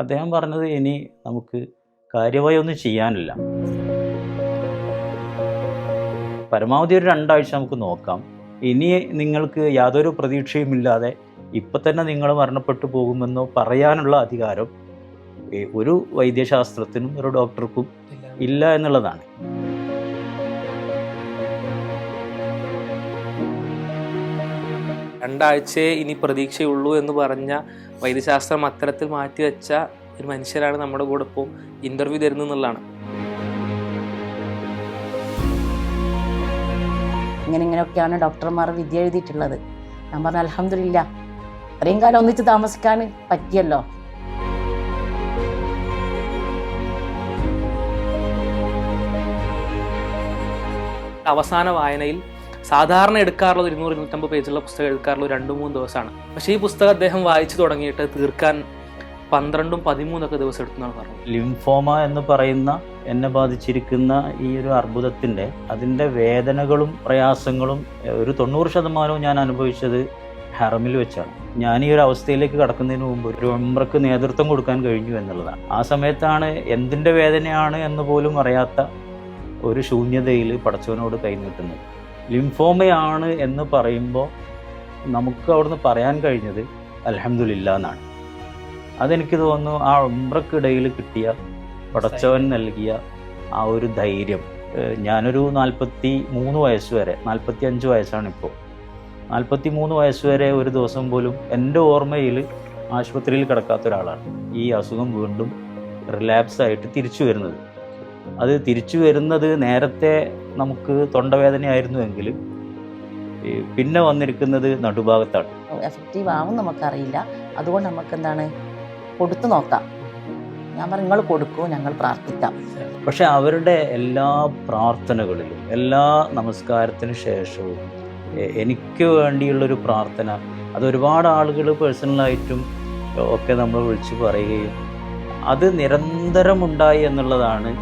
അദ്ദേഹം പറഞ്ഞത് ഇനി നമുക്ക് കാര്യമായി ഒന്നും ചെയ്യാനില്ല, പരമാവധി ഒരു 2 ആഴ്ച നമുക്ക് നോക്കാം. ഇനി നിങ്ങൾക്ക് യാതൊരു പ്രതീക്ഷയുമില്ലാതെ ഇപ്പം തന്നെ നിങ്ങൾ മരണപ്പെട്ടു പോകുമെന്നോ പറയാനുള്ള അധികാരം ഒരു വൈദ്യശാസ്ത്രത്തിനും ഒരു ഡോക്ടർക്കും ഇല്ല എന്നുള്ളതാണ്. രണ്ടാഴ്ചയെ ഇനി പ്രതീക്ഷയുള്ളൂ എന്ന് പറഞ്ഞ വൈദ്യശാസ്ത്രം അത്തരത്തിൽ മാറ്റിവെച്ച ഒരു മനുഷ്യരാണ് നമ്മുടെ കൂടെ ഇപ്പോൾ ഇന്റർവ്യൂ തരുന്നതെന്നുള്ളതാണ്. ഇങ്ങനെയൊക്കെയാണ് ഡോക്ടർമാർ വിധി എഴുതിയിട്ടുള്ളത്. ഞാൻ പറഞ്ഞു അൽഹംദുലില്ലാ, അത്രയും കാലം ഒന്നിച്ച് താമസിക്കാൻ പറ്റിയല്ലോ. അവസാന വായനയിൽ സാധാരണ എടുക്കാറുള്ളത് 200-250 പേജുള്ള പുസ്തകം എടുക്കാറുള്ളത് 2-3 ദിവസമാണ്. പക്ഷേ ഈ പുസ്തകം അദ്ദേഹം വായിച്ചു തുടങ്ങിയിട്ട് തീർക്കാൻ 12-13 ദിവസം എടുത്തെന്നാണ് പറഞ്ഞത്. ലിംഫോമ എന്ന് പറയുന്ന എന്നെ ബാധിച്ചിരിക്കുന്ന ഈ ഒരു അർബുദത്തിൻ്റെ അതിൻ്റെ വേദനകളും പ്രയാസങ്ങളും ഒരു 90% ഞാൻ അനുഭവിച്ചത് ഹറമിൽ വെച്ചാണ്. ഞാൻ ഈ ഒരു അവസ്ഥയിലേക്ക് കടക്കുന്നതിന് മുമ്പ് ഒരു ഉംറക്ക് നേതൃത്വം കൊടുക്കാൻ കഴിഞ്ഞു എന്നുള്ളതാണ്. ആ സമയത്താണ് എന്തിൻ്റെ വേദനയാണ് എന്ന് പോലും അറിയാത്ത ഒരു ശൂന്യതയിൽ പടച്ചവനോട് കൈനീട്ടുന്നത്. ലിംഫോമയാണ് എന്ന് പറയുമ്പോൾ നമുക്ക് അവിടുന്ന് പറയാൻ കഴിഞ്ഞത് അൽഹംദുലില്ലാ എന്നാണ്. അതെനിക്ക് തോന്നുന്നു ആ ഉംറക്കിടയിൽ കിട്ടിയ പടച്ചവൻ നൽകിയ ആ ഒരു ധൈര്യം. ഞാനൊരു 43 വയസ്സ് വരെ, 45 വയസ്സാണ് ഇപ്പോൾ, 43 വയസ്സ് വരെ ഒരു ദിവസം പോലും എൻ്റെ ഓർമ്മയിൽ ആശുപത്രിയിൽ കിടക്കാത്ത ഒരാളാണ്. ഈ അസുഖം വീണ്ടും റിലാപ്സ് ആയിട്ട് തിരിച്ചു വരുന്നത്. അത് തിരിച്ചു വരുന്നത് നേരത്തെ നമുക്ക് തൊണ്ടവേദനയായിരുന്നുവെങ്കിൽ പിന്നെ വന്നിരിക്കുന്നത് നടുഭാഗത്താണ്. എഫക്റ്റീവ് ആവും നമുക്കറിയില്ല. അതുകൊണ്ട് നമുക്ക് എന്താണ് കൊടുത്തു നോക്കാം. ഞാൻ പറഞ്ഞു നിങ്ങൾ കൊടുക്കൂ, ഞങ്ങൾ പ്രാർത്ഥിക്കാം. പക്ഷെ അവരുടെ എല്ലാ പ്രാർത്ഥനകളിലും, എല്ലാ നമസ്കാരത്തിന് ശേഷവും എനിക്ക് വേണ്ടിയുള്ളൊരു പ്രാർത്ഥന, അത് ഒരുപാട് ആളുകൾ പേഴ്സണലായിട്ടും ഒക്കെ നമ്മൾ വിളിച്ച് പറയുകയും അത് നിരന്തരം ഉണ്ടായി എന്നുള്ളതാണ്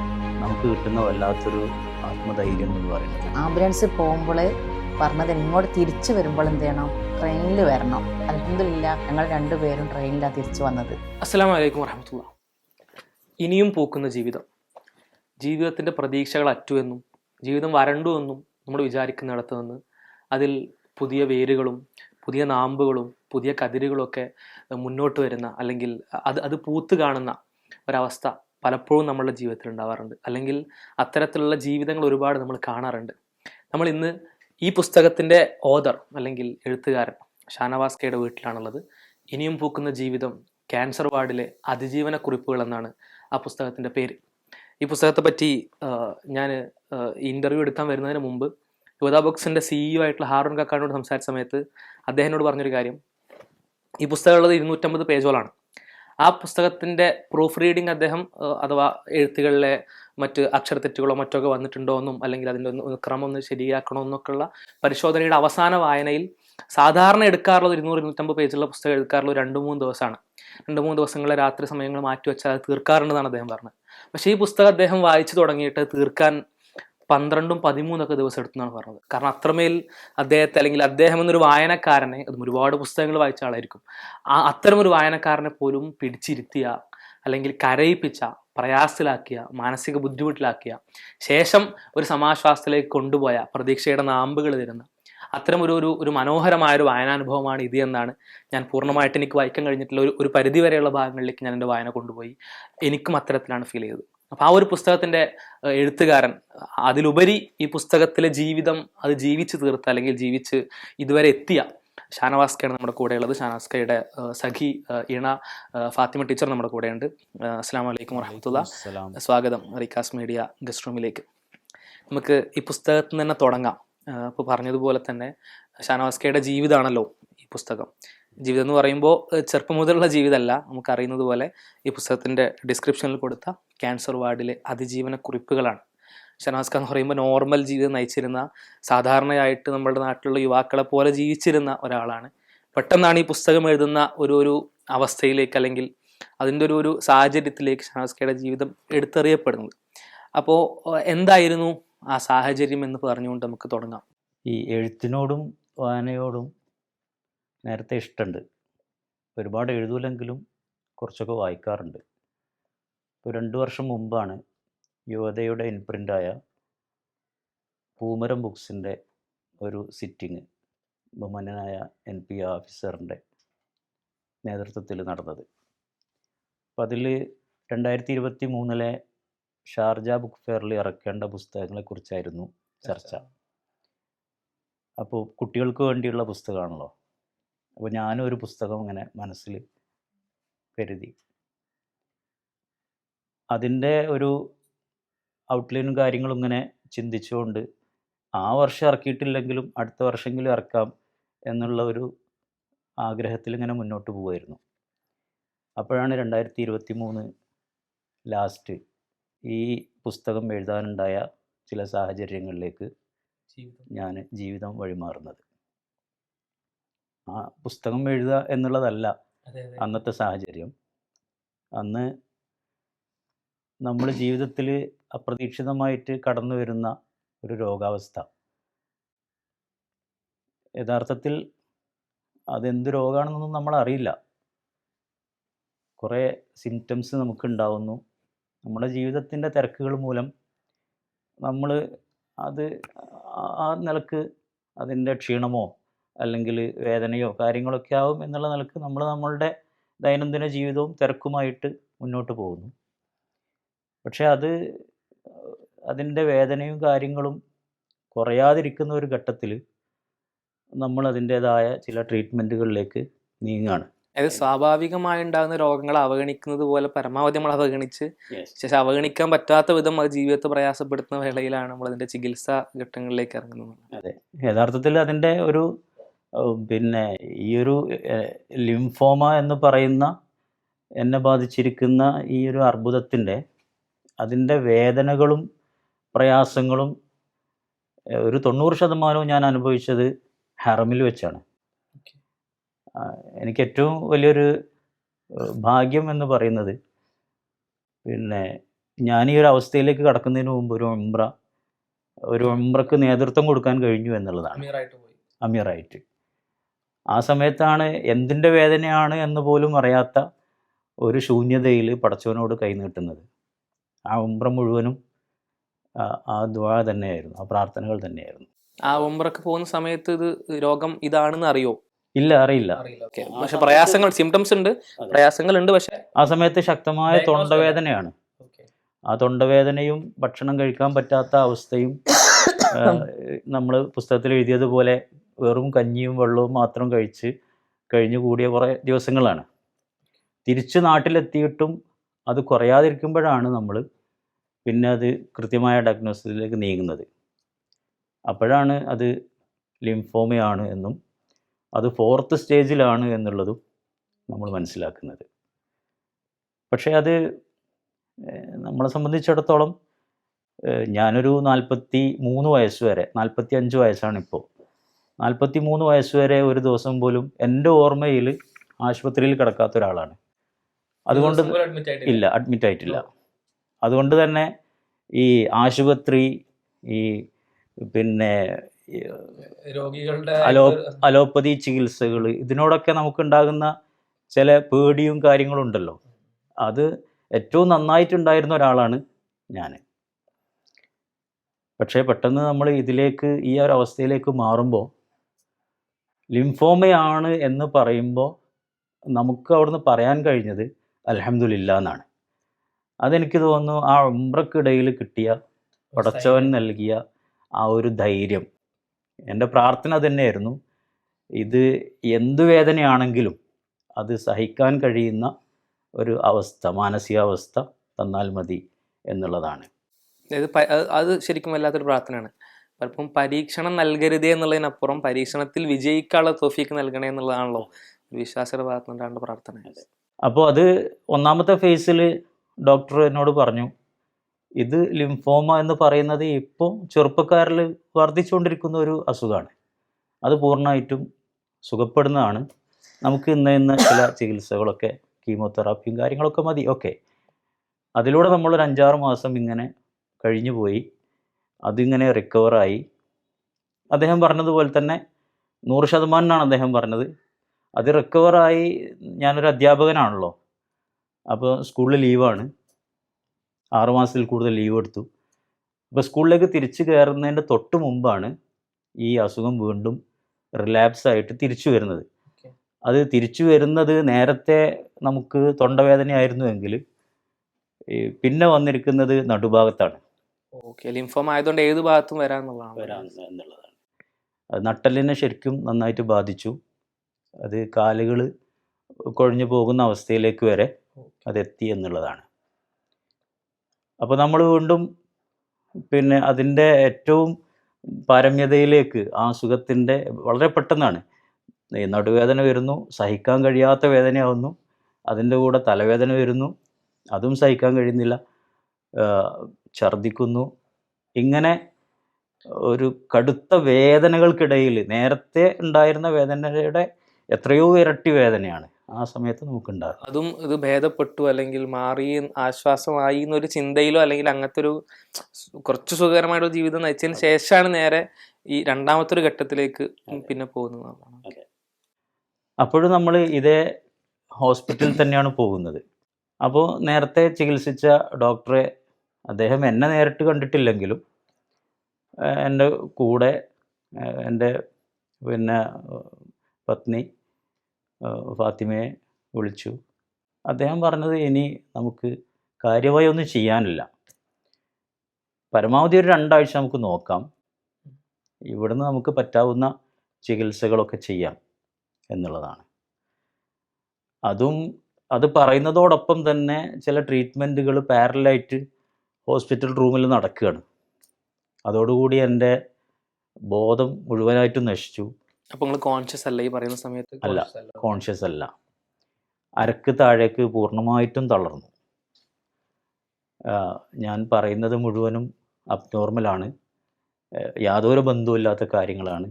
നമുക്ക് കിട്ടുന്ന വല്ലാത്തൊരു ആത്മധൈര്യം എന്ന് പറയുന്നത്. ആംബുലൻസ് പോകുമ്പോൾ പറഞ്ഞത് ഇങ്ങോട്ട് തിരിച്ചു വരുമ്പോൾ എന്ത് ചെയ്യണം, ട്രെയിനിൽ വരണം. അൽഹംദുലില്ലാ, ഞങ്ങൾ 2 പേരും ട്രെയിനിലാണ് തിരിച്ചു വന്നത്. അസ്സലാമു അലൈക്കും വറഹ്മത്തുള്ളാഹി. ഇനിയും പൂക്കുന്ന ജീവിതം, ജീവിതത്തിൻ്റെ പ്രതീക്ഷകൾ അറ്റുവെന്നും ജീവിതം വരണ്ടു എന്നും നമ്മൾ വിചാരിക്കുന്നിടത്ത് നിന്ന് അതിൽ പുതിയ വേരുകളും പുതിയ നാമ്പുകളും പുതിയ കതിരുകളൊക്കെ മുന്നോട്ട് വരുന്ന, അല്ലെങ്കിൽ അത് പൂത്ത് കാണുന്ന ഒരവസ്ഥ പലപ്പോഴും നമ്മളുടെ ജീവിതത്തിൽ ഉണ്ടാവാറുണ്ട്. അല്ലെങ്കിൽ അത്തരത്തിലുള്ള ജീവിതങ്ങൾ ഒരുപാട് നമ്മൾ കാണാറുണ്ട്. നമ്മൾ ഇന്ന് ഈ പുസ്തകത്തിൻ്റെ ഓഥർ അല്ലെങ്കിൽ എഴുത്തുകാരൻ ഷാനവാസ് കെയുടെ വീട്ടിലാണുള്ളത്. ഇനിയും പൂക്കുന്ന ജീവിതം, ക്യാൻസർ വാർഡിലെ അതിജീവന കുറിപ്പുകൾ എന്നാണ് ആ പുസ്തകത്തിൻ്റെ പേര്. ഈ പുസ്തകത്തെ പറ്റി ഞാൻ ഇൻ്റർവ്യൂ എടുക്കാൻ വരുന്നതിന് മുമ്പ് യുവതാ ബുക്സിൻ്റെ CEO ആയിട്ടുള്ള ഹാറൂൺ കക്കാനോട് സംസാരിച്ച സമയത്ത് അദ്ദേഹത്തിനോട് പറഞ്ഞൊരു കാര്യം, ഈ പുസ്തകം ഉള്ളത് 250 പേജോളാണ്. ആ പുസ്തകത്തിൻ്റെ പ്രൂഫ് റീഡിങ് അദ്ദേഹം, അഥവാ എഴുത്തുകളിലെ മറ്റ് അക്ഷരത്തെറ്റുകളോ മറ്റൊക്കെ വന്നിട്ടുണ്ടോ എന്നും അല്ലെങ്കിൽ അതിൻ്റെ ക്രമം ഒന്ന് ശരിയാക്കണമെന്നൊക്കെയുള്ള പരിശോധനയുടെ അവസാന വായനയിൽ സാധാരണ എടുക്കാറുള്ളത് 200-250 പേജുള്ള പുസ്തകം എടുക്കാറുള്ളത് 2-3 ദിവസമാണ്. 2-3 ദിവസങ്ങളിലെ രാത്രി സമയങ്ങൾ മാറ്റിവെച്ചാൽ അത് തീർക്കാറുണ്ടെന്നാണ് അദ്ദേഹം പറഞ്ഞത്. പക്ഷേ ഈ പുസ്തകം അദ്ദേഹം വായിച്ചു തുടങ്ങിയിട്ട് തീർക്കാൻ 12-13 ദിവസം എടുത്തെന്നാണ് പറഞ്ഞത്. കാരണം അത്രമേൽ അദ്ദേഹത്തെ, അല്ലെങ്കിൽ അദ്ദേഹം എന്നൊരു വായനക്കാരനെ, അതും ഒരുപാട് പുസ്തകങ്ങൾ വായിച്ച ആളായിരിക്കും, അത്തരമൊരു വായനക്കാരനെ പോലും പിടിച്ചിരുത്തിയ, അല്ലെങ്കിൽ കരയിപ്പിച്ച, പ്രയാസത്തിലാക്കിയ, മാനസിക ബുദ്ധിമുട്ടിലാക്കിയ ശേഷം ഒരു സമാശ്വാസത്തിലേക്ക് കൊണ്ടുപോയ, പ്രതീക്ഷയുടെ നാമ്പുകൾ തരുന്ന അത്തരം ഒരു മനോഹരമായൊരു വായനാനുഭവമാണ് ഇത് എന്നാണ് ഞാൻ പൂർണ്ണമായിട്ട് എനിക്ക് വായിക്കാൻ കഴിഞ്ഞിട്ടുള്ള ഒരു പരിധി വരെയുള്ള ഭാഗങ്ങളിലേക്ക് ഞാൻ എൻ്റെ വായന കൊണ്ടുപോയി. എനിക്കും അത്തരത്തിലാണ് ഫീൽ ചെയ്തത്. അപ്പോൾ ആ ഒരു പുസ്തകത്തിൻ്റെ എഴുത്തുകാരൻ, അതിലുപരി ഈ പുസ്തകത്തിലെ ജീവിതം അത് ജീവിച്ച് തീർത്ത, അല്ലെങ്കിൽ ജീവിച്ച് ഇതുവരെ എത്തിയ ഷാനവാസ് കെയാണ് നമ്മുടെ കൂടെയുള്ളത്. ഷാനവാസ് കെയുടെ സഖി ഇണ ഫാത്തിമ ടീച്ചർ നമ്മുടെ കൂടെയുണ്ട്. അസ്സലാമു അലൈക്കും വറഹ്മത്തുള്ളാഹി. സ്വാഗതം റിക്കാസ് മീഡിയ ഗസ്റ്റ് റൂമിലേക്ക്. നമുക്ക് ഈ പുസ്തകത്തിൽ തന്നെ തുടങ്ങാം. ഇപ്പോൾ പറഞ്ഞതുപോലെ തന്നെ ഷാനവാസ് കെയുടെ ജീവിതമാണല്ലോ ഈ പുസ്തകം. ജീവിതം എന്ന് പറയുമ്പോൾ ചെറുപ്പം മുതലുള്ള ജീവിതമല്ല, നമുക്കറിയുന്നത് പോലെ ഈ പുസ്തകത്തിൻ്റെ ഡിസ്ക്രിപ്ഷനിൽ കൊടുത്ത ക്യാൻസർ വാർഡിലെ അതിജീവന കുറിപ്പുകളാണ്. ഷാനവാസ് ഖാൻ എന്ന് പറയുമ്പോൾ നോർമൽ ജീവിതം നയിച്ചിരുന്ന, സാധാരണയായിട്ട് നമ്മുടെ നാട്ടിലുള്ള യുവാക്കളെ പോലെ ജീവിച്ചിരുന്ന ഒരാളാണ്. പെട്ടെന്നാണ് ഈ പുസ്തകം എഴുതുന്ന ഒരു അവസ്ഥയിലേക്ക്, അല്ലെങ്കിൽ അതിൻ്റെ ഒരു സാഹചര്യത്തിലേക്ക് ഷാനവാസ് കെയുടെ ജീവിതം എടുത്തെറിയപ്പെടുന്നത്. അപ്പോൾ എന്തായിരുന്നു ആ സാഹചര്യം എന്ന് പറഞ്ഞുകൊണ്ട് നമുക്ക് തുടങ്ങാം. ഈ എഴുത്തിനോടും വായനയോടും നേരത്തെ ഇഷ്ടമുണ്ട്. ഒരുപാട് എഴുതൂലെങ്കിലും കുറച്ചൊക്കെ വായിക്കാറുണ്ട്. ഇപ്പോൾ 2 വർഷം മുമ്പാണ് യുവതയുടെ ഇൻപ്രിൻ്റായ പൂമരം ബുക്സിൻ്റെ ഒരു സിറ്റിങ് ബഹുമാന്യനായ NP ഓഫീസറിൻ്റെ നേതൃത്വത്തിൽ നടന്നത്. അപ്പം അതിൽ 2023 ഷാർജ ബുക്ക് ഫെയറിൽ ഇറക്കേണ്ട പുസ്തകങ്ങളെക്കുറിച്ചായിരുന്നു ചർച്ച. അപ്പോൾ കുട്ടികൾക്ക് വേണ്ടിയുള്ള പുസ്തകമാണല്ലോ. അപ്പോൾ ഞാനും ഒരു പുസ്തകം ഇങ്ങനെ മനസ്സിൽ കരുതി. അതിൻ്റെ ഒരു ഔട്ട്ലൈനും കാര്യങ്ങളും ഇങ്ങനെ ചിന്തിച്ചുകൊണ്ട് ആ വർഷം ഇറക്കിയിട്ടില്ലെങ്കിലും അടുത്ത വർഷമെങ്കിലും ഇറക്കാം എന്നുള്ള ഒരു ആഗ്രഹത്തിൽ ഇങ്ങനെ മുന്നോട്ട് പോവുമായിരുന്നു. അപ്പോഴാണ് 2023 ലാസ്റ്റ് ഈ പുസ്തകം എഴുതാനുണ്ടായ ചില സാഹചര്യങ്ങളിലേക്ക് ഞാൻ ജീവിതം വഴിമാറുന്നത്. ആ പുസ്തകം എഴുതുക എന്നുള്ളതല്ല അന്നത്തെ സാഹചര്യം. അന്ന് നമ്മൾ ജീവിതത്തിൽ അപ്രതീക്ഷിതമായിട്ട് കടന്നു വരുന്ന ഒരു രോഗാവസ്ഥ. യഥാർത്ഥത്തിൽ അതെന്ത് രോഗമാണെന്നൊന്നും നമ്മൾ അറിയില്ല. കുറേ സിംറ്റംസ് നമുക്കുണ്ടാവുന്നു. നമ്മുടെ ജീവിതത്തിൻ്റെ തിരക്കുകൾ മൂലം നമ്മൾ അത് ആ നിലക്ക് അതിൻ്റെ ക്ഷീണമോ അല്ലെങ്കിൽ വേദനയോ കാര്യങ്ങളൊക്കെ ആവും എന്നുള്ള നിലക്ക് നമ്മൾ നമ്മളുടെ ദൈനംദിന ജീവിതവും തിരക്കുമായിട്ട് മുന്നോട്ട് പോകുന്നു. പക്ഷേ അതിൻ്റെ വേദനയും കാര്യങ്ങളും കുറയാതിരിക്കുന്ന ഒരു ഘട്ടത്തിൽ നമ്മൾ അതിൻ്റേതായ ചില ട്രീറ്റ്മെൻറ്റുകളിലേക്ക് നീങ്ങുകയാണ്. അതായത് സ്വാഭാവികമായി ഉണ്ടാകുന്ന രോഗങ്ങളെ അവഗണിക്കുന്നത് പോലെ പരമാവധി നമ്മൾ അവഗണിച്ച് ശേഷം അവഗണിക്കാൻ പറ്റാത്ത വിധം അത് ജീവിതത്തെ പ്രയാസപ്പെടുത്തുന്ന വേളയിലാണ് നമ്മൾ അതിൻ്റെ ചികിത്സാ ഘട്ടങ്ങളിലേക്ക് ഇറങ്ങുന്നത്. അതെ, യഥാർത്ഥത്തിൽ അതിൻ്റെ ഒരു ഈ ഒരു ലിംഫോമ എന്ന് പറയുന്ന എന്നെ ബാധിച്ചിരിക്കുന്ന ഈ ഒരു അർബുദത്തിൻ്റെ അതിൻ്റെ വേദനകളും പ്രയാസങ്ങളും ഒരു 90% ഞാൻ അനുഭവിച്ചത് ഹറമിൽ വെച്ചാണ്. എനിക്ക് ഏറ്റവും വലിയൊരു ഭാഗ്യം എന്ന് പറയുന്നത് ഞാൻ ഈ ഒരു അവസ്ഥയിലേക്ക് കടക്കുന്നതിന് മുമ്പ് ഒരു ഉംറക്ക് നേതൃത്വം കൊടുക്കാൻ കഴിഞ്ഞു എന്നുള്ളതാണ്. അമീറായിട്ട് ആ സമയത്താണ് എന്തിൻ്റെ വേദനയാണ് എന്ന് പോലും അറിയാത്ത ഒരു ശൂന്യതയിൽ പടച്ചവനോട് കൈനീട്ടുന്നത്. ആ ഉംറ മുഴുവനും ആ ദുആ തന്നെയായിരുന്നു, ആ പ്രാർത്ഥനകൾ തന്നെയായിരുന്നു. ആ ഉംറക്ക് പോകുന്ന സമയത്ത് ഇത് രോഗം ഇതാണെന്ന് അറിയോ? ഇല്ല, അറിയില്ല. പക്ഷെ പ്രയാസങ്ങൾ, സിംറ്റംസ് ഉണ്ട്, പ്രയാസങ്ങൾ ഉണ്ട്. പക്ഷെ ആ സമയത്ത് ശക്തമായ തൊണ്ടവേദനയാണ്. ആ തൊണ്ടവേദനയും ഭക്ഷണം കഴിക്കാൻ പറ്റാത്ത അവസ്ഥയും നമ്മൾ പുസ്തകത്തിൽ എഴുതിയതുപോലെ വെറും കഞ്ഞിയും വെള്ളവും മാത്രം കഴിച്ച് കഴിഞ്ഞു കൂടിയ കുറേ ദിവസങ്ങളാണ്. തിരിച്ച് നാട്ടിലെത്തിയിട്ടും അത് കുറയാതിരിക്കുമ്പോഴാണ് നമ്മൾ പിന്നെ അത് കൃത്യമായ ഡയഗ്നോസിസിലേക്ക് നീങ്ങുന്നത്. അപ്പോഴാണ് അത് ലിംഫോമയാണ് എന്നും അത് 4th സ്റ്റേജിലാണ് എന്നുള്ളതും നമ്മൾ മനസ്സിലാക്കുന്നത്. പക്ഷേ അത് നമ്മളെ സംബന്ധിച്ചിടത്തോളം ഞാനൊരു 43 വയസ്സ് വരെ, 45 വയസ്സാണിപ്പോൾ, 43 വയസ്സ് വരെ ഒരു ദിവസം പോലും എൻ്റെ ഓർമ്മയിൽ ആശുപത്രിയിൽ കിടക്കാത്ത ഒരാളാണ്. അതുകൊണ്ട് അഡ്മിറ്റ് ആയിട്ടില്ല. അതുകൊണ്ട് തന്നെ ഈ ആശുപത്രി, ഈ രോഗികളുടെ അലോപ്പതി ചികിത്സകൾ, ഇതിനോടൊക്കെ നമുക്കുണ്ടാകുന്ന ചില പേടിയും കാര്യങ്ങളും ഉണ്ടല്ലോ. അത് ഏറ്റവും നന്നായിട്ടുണ്ടായിരുന്ന ഒരാളാണ് ഞാൻ. പക്ഷേ പെട്ടെന്ന് നമ്മൾ ഇതിലേക്ക്, ഈ ഒരു അവസ്ഥയിലേക്ക് മാറുമ്പോൾ, ലിംഫോമയാണ് എന്ന് പറയുമ്പോൾ നമുക്ക് അവിടുന്ന് പറയാൻ കഴിഞ്ഞത് അൽഹംദുലില്ലാ എന്നാണ്. അതെനിക്ക് തോന്നുന്നു ആ ഉംറക്കിടയിൽ കിട്ടിയ പടച്ചവൻ നൽകിയ ആ ഒരു ധൈര്യം. എൻ്റെ പ്രാർത്ഥന തന്നെയായിരുന്നു, ഇത് എന്ത് വേദനയാണെങ്കിലും അത് സഹിക്കാൻ കഴിയുന്ന ഒരു അവസ്ഥ, മാനസികാവസ്ഥ തന്നാൽ മതി എന്നുള്ളതാണ്. അത് ശരിക്കും വല്ലാത്തൊരു പ്രാർത്ഥനയാണ്. പലപ്പം പരീക്ഷണം നൽകരുതേ എന്നുള്ളതിനപ്പുറം പരീക്ഷണത്തിൽ വിജയിക്കാനുള്ള തൗഫീക്ക് നൽകണേ എന്നുള്ളതാണല്ലോ വിശ്വാസിയുടെ ഭാഗത്തുനിന്നുള്ള പ്രാർത്ഥന. അപ്പോൾ അത് 1ാമത്തെ ഫേസിൽ ഡോക്ടർ എന്നോട് പറഞ്ഞു, ഇത് ലിംഫോമ എന്ന് പറയുന്നത് ഇപ്പോൾ ചെറുപ്പക്കാരിൽ വർദ്ധിച്ചുകൊണ്ടിരിക്കുന്ന ഒരു അസുഖമാണ്. അത് പൂർണ്ണമായിട്ടും സുഖപ്പെടുന്നതാണ്. നമുക്ക് ഇന്ന് ചില ചികിത്സകളൊക്കെ, കീമോതെറാപ്പിയും കാര്യങ്ങളൊക്കെ മതി, ഓക്കെ. അതിലൂടെ നമ്മളൊരു 5-6 മാസം ഇങ്ങനെ കഴിഞ്ഞു പോയി. അതിങ്ങനെ റിക്കവറായി. അദ്ദേഹം പറഞ്ഞതുപോലെ തന്നെ 100% അദ്ദേഹം പറഞ്ഞത്. അത് റിക്കവറായി. ഞാനൊരു അധ്യാപകനാണല്ലോ, അപ്പോൾ സ്കൂളിൽ ലീവാണ്, 6 മാസത്തിൽ കൂടുതൽ ലീവ് എടുത്തു. അപ്പോൾ സ്കൂളിലേക്ക് തിരിച്ചു കയറുന്നതിൻ്റെ തൊട്ട് മുമ്പാണ് ഈ അസുഖം വീണ്ടും റിലാപ്സ് ആയിട്ട് തിരിച്ചു വരുന്നത്. അത് തിരിച്ചു വരുന്നത് നേരത്തെ നമുക്ക് തൊണ്ടവേദനയായിരുന്നുവെങ്കിൽ പിന്നെ വന്നിരിക്കുന്നത് നടുഭാഗത്താണ്. ഓക്കെ, ലിംഫോമ ആയതുകൊണ്ട് ഏത് ഭാഗത്തും വരാമെന്നുള്ളതാണ്. എന്നുള്ളതാണ്. അത് നട്ടെല്ലിനെ ശരിക്കും നന്നായിട്ട് ബാധിച്ചു. അത് കാലുകൾ കുഴഞ്ഞു പോകുന്ന അവസ്ഥയിലേക്ക് വരെ അതെത്തി എന്നുള്ളതാണ്. അപ്പോൾ നമ്മൾ വീണ്ടും പിന്നെ അതിൻ്റെ ഏറ്റവും പാരമ്യതയിലേക്ക് ആ അസുഖത്തിൻ്റെ വളരെ പെട്ടെന്നാണ് നടുവേദന വരുന്നു, സഹിക്കാൻ കഴിയാത്ത വേദനയാവുന്നു, അതിൻ്റെ കൂടെ തലവേദന വരുന്നു, അതും സഹിക്കാൻ കഴിയുന്നില്ല, ഛർദ്ദിക്കുന്നു. ഇങ്ങനെ ഒരു കടുത്ത വേദനകൾക്കിടയിൽ നേരത്തെ ഉണ്ടായിരുന്ന വേദനയുടെ എത്രയോ ഇരട്ടി വേദനയാണ് ആ സമയത്ത് നമുക്കുണ്ടാകും. അതും ഇത് ഭേദപ്പെട്ടു അല്ലെങ്കിൽ മാറി ആശ്വാസമായി എന്നൊരു ചിന്തയിലോ അല്ലെങ്കിൽ അങ്ങനത്തെ ഒരു കുറച്ച് സുഖകരമായിട്ടൊരു ജീവിതം നയിച്ചതിന് ശേഷമാണ് നേരെ ഈ രണ്ടാമത്തെ ഒരു ഘട്ടത്തിലേക്ക് പിന്നെ പോകുന്നത്. അപ്പോഴും നമ്മൾ ഇതേ ഹോസ്പിറ്റലിൽ തന്നെയാണ് പോകുന്നത്. അപ്പോൾ നേരത്തെ ചികിത്സിച്ച ഡോക്ടറെ, അദ്ദേഹം എന്നെ നേരിട്ട് കണ്ടിട്ടില്ലെങ്കിലും എൻ്റെ കൂടെ എൻ്റെ പിന്നെ പത്നി ഫാത്തിമയെ വിളിച്ചു. അദ്ദേഹം പറഞ്ഞത് ഇനി നമുക്ക് കാര്യമായി ഒന്നും ചെയ്യാനില്ല, പരമാവധി ഒരു 2 ആഴ്ച നമുക്ക് നോക്കാം, ഇവിടുന്ന് നമുക്ക് പറ്റാവുന്ന ചികിത്സകളൊക്കെ ചെയ്യാം എന്നുള്ളതാണ്. അത് പറയുന്നതോടൊപ്പം തന്നെ ചില ട്രീറ്റ്മെൻറ്റുകൾ പാരലായിട്ട് ഹോസ്പിറ്റൽ റൂമിൽ നടക്കുകയാണ്. അതോടുകൂടി എൻ്റെ ബോധം മുഴുവനായിട്ടും നശിച്ചു. അപ്പോൾ നിങ്ങൾ കോൺഷ്യസ് അല്ല ഈ പറയുന്ന സമയത്ത്? അല്ല, കോൺഷ്യസ് അല്ല. അരക്ക് താഴേക്ക് പൂർണ്ണമായിട്ടും തളർന്നു. ഞാൻ പറയുന്നത് മുഴുവനും അബ്നോർമലാണ്, യാതൊരു ബന്ധവുമില്ലാത്ത കാര്യങ്ങളാണ്.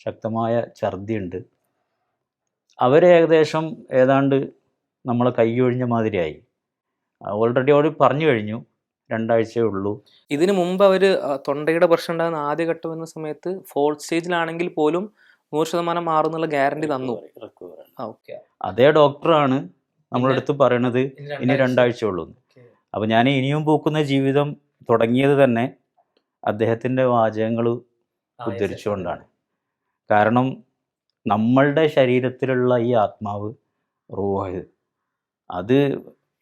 ശക്തമായ ഛർദിയുണ്ട്. ഏകദേശം ഏതാണ്ട് നമ്മളെ കൈയൊഴിഞ്ഞ മാതിരിയായി. ഓൾറെഡി അവർ പറഞ്ഞു കഴിഞ്ഞു 2 ആഴ്ചയേ ഉള്ളൂ. ഇതിനു മുമ്പ് അവർ തൊണ്ടയുടെ പ്രശ്നം ഉണ്ടാകുന്ന ആദ്യഘട്ടം എന്ന സമയത്ത് ഫോർത്ത് സ്റ്റേജിലാണെങ്കിൽ പോലും 100% മാറുന്നുള്ള ഗ്യാരണ്ടി തന്നു. അതേ ഡോക്ടറാണ് നമ്മളെടുത്ത് പറയണത് ഇനി 2 ആഴ്ച ഉള്ളൂ. അപ്പോൾ ഞാൻ ഇനിയും പൂക്കുന്ന ജീവിതം തുടങ്ങിയത് തന്നെ അദ്ദേഹത്തിൻ്റെ വാചകങ്ങൾ ഉദ്ധരിച്ചുകൊണ്ടാണ്. കാരണം നമ്മളുടെ ശരീരത്തിലുള്ള ഈ ആത്മാവ്, റൂഹ്, അത്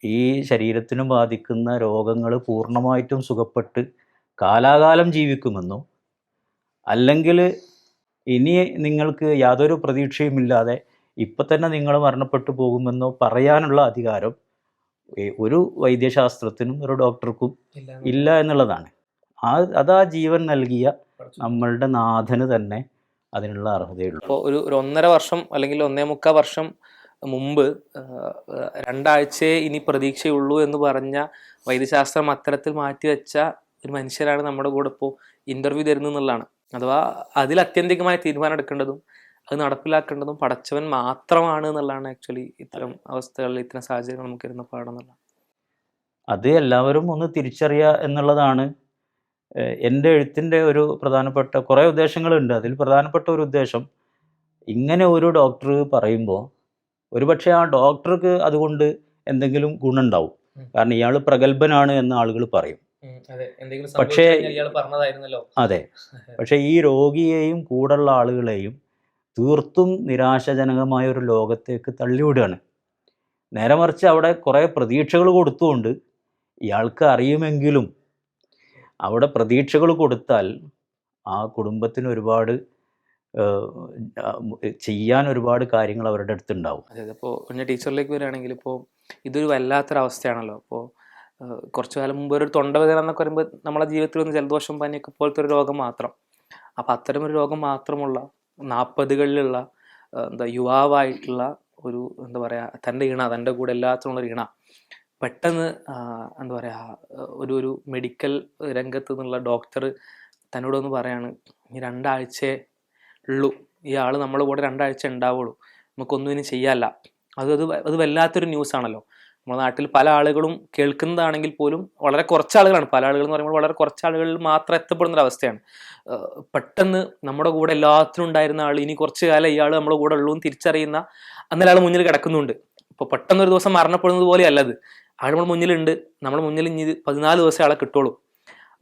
ഈ ശരീരത്തിനും ബാധിക്കുന്ന രോഗങ്ങൾ പൂർണ്ണമായിട്ടും സുഖപ്പെട്ട് കാലാകാലം ജീവിക്കുമെന്നോ അല്ലെങ്കിൽ ഇനി നിങ്ങൾക്ക് യാതൊരു പ്രതീക്ഷയുമില്ലാതെ ഇപ്പം തന്നെ നിങ്ങൾ മരണപ്പെട്ടു പോകുമെന്നോ പറയാനുള്ള അധികാരം ഒരു വൈദ്യശാസ്ത്രത്തിനും ഒരു ഡോക്ടർക്കും ഇല്ല എന്നുള്ളതാണ്. അതാ ജീവൻ നൽകിയ നമ്മളുടെ നാഥന് തന്നെ അതിനുള്ള അർഹതയുള്ളൂ. അപ്പോൾ ഒരു 1.5 വർഷം അല്ലെങ്കിൽ 1.25 വർഷം മുമ്പ് 2 ആഴ്ചയെ ഇനി പ്രതീക്ഷയുള്ളൂ എന്ന് പറഞ്ഞ വൈദ്യശാസ്ത്രം അത്തരത്തിൽ മാറ്റിവെച്ച ഒരു മനുഷ്യരാണ് നമ്മുടെ കൂടെ ഇപ്പോൾ ഇൻ്റർവ്യൂ തരുന്നത് എന്നുള്ളതാണ്. അഥവാ അതിൽ അത്യന്തികമായ തീരുമാനം എടുക്കേണ്ടതും അത് നടപ്പിലാക്കേണ്ടതും പടച്ചവൻ മാത്രമാണ് എന്നുള്ളതാണ് ആക്ച്വലി ഇത്തരം അവസ്ഥകളിൽ ഇത്തരം സാഹചര്യങ്ങൾ നമുക്ക് ഇരുന്ന പാടെന്നുള്ളത്. അത് എല്ലാവരും ഒന്ന് തിരിച്ചറിയുക എന്നുള്ളതാണ് എൻ്റെ എഴുത്തിൻ്റെ ഒരു പ്രധാനപ്പെട്ട കുറേ ഉദ്ദേശങ്ങളുണ്ട്. അതിൽ പ്രധാനപ്പെട്ട ഒരു ഉദ്ദേശം, ഇങ്ങനെ ഒരു ഡോക്ടർ പറയുമ്പോൾ ഒരുപക്ഷെ ആ ഡോക്ടർക്ക് അതുകൊണ്ട് എന്തെങ്കിലും ഗുണമുണ്ടാവും. കാരണം ഇയാൾ പ്രഗത്ഭനാണ് എന്ന് ആളുകൾ പറയും. പക്ഷേ അതെ, പക്ഷേ ഈ രോഗിയെയും കൂടുള്ള ആളുകളെയും തീർത്തും നിരാശാജനകമായ ഒരു ലോകത്തേക്ക് തള്ളിവിടുകയാണ്. നേരെ മറിച്ച് അവിടെ കുറേ പ്രതീക്ഷകൾ കൊടുത്തുകൊണ്ട് ഇയാൾക്ക് അറിയുമെങ്കിലും അവിടെ പ്രതീക്ഷകൾ കൊടുത്താൽ ആ കുടുംബത്തിന് ഒരുപാട് ചെയ്യാൻ ഒരുപാട് കാര്യങ്ങൾ അവരുടെ അടുത്തുണ്ടാവും. അതെ, അപ്പോൾ ഞാൻ ടീച്ചറിലേക്ക് വരികയാണെങ്കിൽ ഇപ്പോൾ ഇതൊരു വല്ലാത്തൊരവസ്ഥയാണല്ലോ. അപ്പോൾ കുറച്ചു കാലം മുമ്പ് ഒരു തൊണ്ടവേദന എന്നൊക്കെ പറയുമ്പോൾ നമ്മളെ ജീവിതത്തിൽ ഒന്ന് ജലദോഷം പനിയൊക്കെ പോലത്തെ ഒരു രോഗം മാത്രം. അപ്പോൾ അത്തരമൊരു രോഗം മാത്രമുള്ള 40കളിലുള്ള യുവാവായിട്ടുള്ള ഒരു തൻ്റെ കൂടെ എല്ലാത്തിനുള്ള ഇണ പെട്ടെന്ന് ഒരു മെഡിക്കൽ രംഗത്ത് നിന്നുള്ള ഡോക്ടർ തന്നോടൊന്ന് പറയാണ്, ഈ 2 ആഴ്ചയേ ഉള്ളൂ, ഈ ആൾ നമ്മുടെ കൂടെ 2 ആഴ്ച ഉണ്ടാവുള്ളൂ, നമുക്കൊന്നും ഇനി ചെയ്യാല്ല. അത് വല്ലാത്തൊരു ന്യൂസാണല്ലോ. നമ്മുടെ നാട്ടിൽ പല ആളുകളും കേൾക്കുന്നതാണെങ്കിൽ പോലും വളരെ കുറച്ച് ആളുകളാണ്, പല ആളുകൾ എന്ന് പറയുമ്പോൾ വളരെ കുറച്ച് ആളുകളിൽ മാത്രം എത്തപ്പെടുന്നൊരവസ്ഥയാണ്. പെട്ടെന്ന് നമ്മുടെ കൂടെ എല്ലാത്തിനും ഉണ്ടായിരുന്ന ആൾ ഇനി കുറച്ച് കാലം ഇയാൾ നമ്മുടെ കൂടെ ഉള്ളൂ എന്ന് തിരിച്ചറിയുന്ന അന്നൊരാൾ മുന്നിൽ കിടക്കുന്നുണ്ട്. ഇപ്പോൾ പെട്ടെന്നൊരു ദിവസം മരണപ്പെടുന്നത് പോലെയല്ല അത്. ആൾ നമ്മുടെ മുന്നിലുണ്ട്, നമ്മുടെ മുന്നിൽ ഇനി 14 ദിവസം ആളെ കിട്ടുള്ളൂ.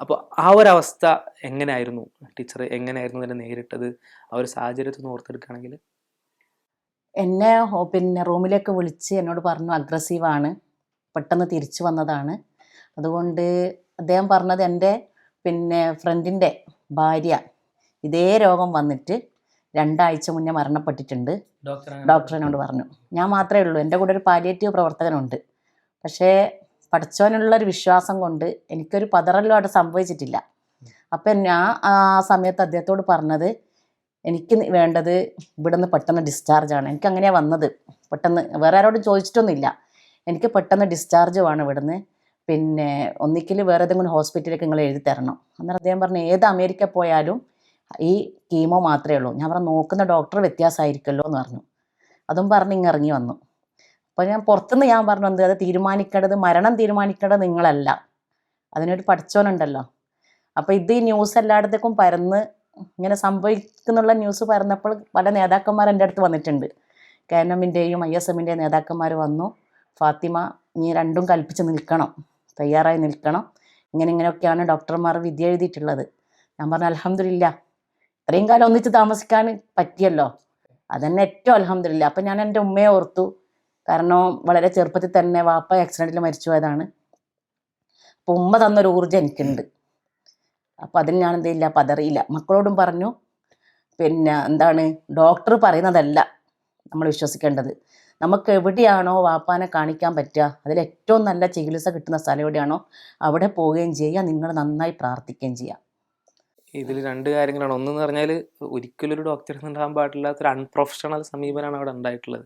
അപ്പോൾ ആ ഒരവസ്ഥ എങ്ങനെയായിരുന്നു ടീച്ചർ, എങ്ങനെയായിരുന്നു ഇതിനെ നേരിട്ടത്? ആ ഒരു സാഹചര്യത്തിൽ നിന്ന് ഓർത്തെടുക്കുകയാണെങ്കിൽ. എന്നെ പിന്നെ റൂമിലേക്ക് വിളിച്ച് എന്നോട് പറഞ്ഞു അഗ്രസീവാണ്, പെട്ടെന്ന് തിരിച്ചു വന്നതാണ്. അതുകൊണ്ട് അദ്ദേഹം പറഞ്ഞത് എൻ്റെ പിന്നെ ഫ്രണ്ടിൻ്റെ ഭാര്യ ഇതേ രോഗം വന്നിട്ട് 2 ആഴ്ച മുന്നേ മരണപ്പെട്ടിട്ടുണ്ട്, ഡോക്ടർ എന്നോട് പറഞ്ഞു. ഞാൻ മാത്രമേ ഉള്ളൂ, എൻ്റെ കൂടെ ഒരു പാലിയേറ്റീവ് പ്രവർത്തകനുണ്ട്. പക്ഷേ പഠിച്ചവനുള്ളൊരു വിശ്വാസം കൊണ്ട് എനിക്കൊരു പതറലും അവിടെ സംഭവിച്ചിട്ടില്ല. അപ്പം ഞാൻ ആ സമയത്ത് അദ്ദേഹത്തോട് പറഞ്ഞത് എനിക്ക് വേണ്ടത് ഇവിടുന്ന് പെട്ടെന്ന് ഡിസ്ചാർജാണ്. എനിക്ക് അങ്ങനെയാണ് വന്നത്, പെട്ടെന്ന് വേറെ ആരോടും ചോദിച്ചിട്ടൊന്നുമില്ല. എനിക്ക് പെട്ടെന്ന് ഡിസ്ചാർജ് വേണം ഇവിടുന്ന്, പിന്നെ ഒന്നിക്കൽ വേറെ ഏതെങ്കിലും ഹോസ്പിറ്റലിലേക്ക് നിങ്ങൾ എഴുതി തരണം. അന്നേരം അദ്ദേഹം പറഞ്ഞു ഏത് അമേരിക്ക പോയാലും ഈ കീമോ മാത്രമേ ഉള്ളൂ. ഞാൻ പറഞ്ഞു നോക്കുന്ന ഡോക്ടർ വ്യത്യാസമായിരിക്കുമല്ലോ എന്ന് പറഞ്ഞു. അതും പറഞ്ഞ് ഇങ്ങ് ഇറങ്ങി വന്നു. അപ്പോൾ ഞാൻ പുറത്തുനിന്ന് ഞാൻ പറഞ്ഞു എന്ത്, അത് തീരുമാനിക്കേണ്ടത്, മരണം തീരുമാനിക്കേണ്ടത് നിങ്ങളല്ല, അതിനൊരു പഠിച്ചവനുണ്ടല്ലോ. അപ്പോൾ ഇത് ഈ ന്യൂസ് എല്ലായിടത്തേക്കും പരന്ന് ഇങ്ങനെ സംഭവിക്കുന്നുള്ള ന്യൂസ് പരന്നപ്പോൾ പല നേതാക്കന്മാർ എൻ്റെ അടുത്ത് വന്നിട്ടുണ്ട്. KNMൻ്റെയും ISMൻ്റെയും നേതാക്കന്മാർ വന്നു, ഫാത്തിമ നീ രണ്ടും കൽപ്പിച്ച് നിൽക്കണം, തയ്യാറായി നിൽക്കണം, ഇങ്ങനെയൊക്കെയാണ് ഡോക്ടർമാർ വിധി എഴുതിയിട്ടുള്ളത്. ഞാൻ പറഞ്ഞു അൽഹംദുലില്ലാ, ഇത്രയും കാലം ഒന്നിച്ച് താമസിക്കാൻ പറ്റിയല്ലോ, അതന്നെ ഏറ്റവും അൽഹംദുലില്ലാ. അപ്പം ഞാൻ എൻ്റെ ഉമ്മയെ ഓർത്തു, കാരണം വളരെ ചെറുപ്പത്തിൽ തന്നെ വാപ്പ ആക്സിഡൻറ്റിൽ മരിച്ചു പോയതാണ്. അപ്പോൾ ഉമ്മ തന്നൊരു ഊർജ്ജം എനിക്കുണ്ട്. അപ്പോൾ അതിന് ഞാൻ എന്തില്ല, പതറിയില്ല. മക്കളോടും പറഞ്ഞു പിന്നെ എന്താണ്, ഡോക്ടർ പറയുന്നതല്ല നമ്മൾ വിശ്വസിക്കേണ്ടത്, നമുക്ക് എവിടെയാണോ വാപ്പാനെ കാണിക്കാൻ പറ്റുക, അതിലേറ്റവും നല്ല ചികിത്സ കിട്ടുന്ന സ്ഥലം എവിടെയാണോ അവിടെ പോവുകയും ചെയ്യുക, നിങ്ങൾ നന്നായി പ്രാർത്ഥിക്കുകയും ചെയ്യുക. ഇതിൽ 2 കാര്യങ്ങളാണ്. ഒന്നെന്ന് പറഞ്ഞാൽ ഒരിക്കലും ഒരു ഡോക്ടർക്ക് ഉണ്ടാകാൻ പാടില്ലാത്തൊരു അൺപ്രൊഫഷണൽ സമീപനമാണ് അവിടെ ഉണ്ടായിട്ടുള്ളത്.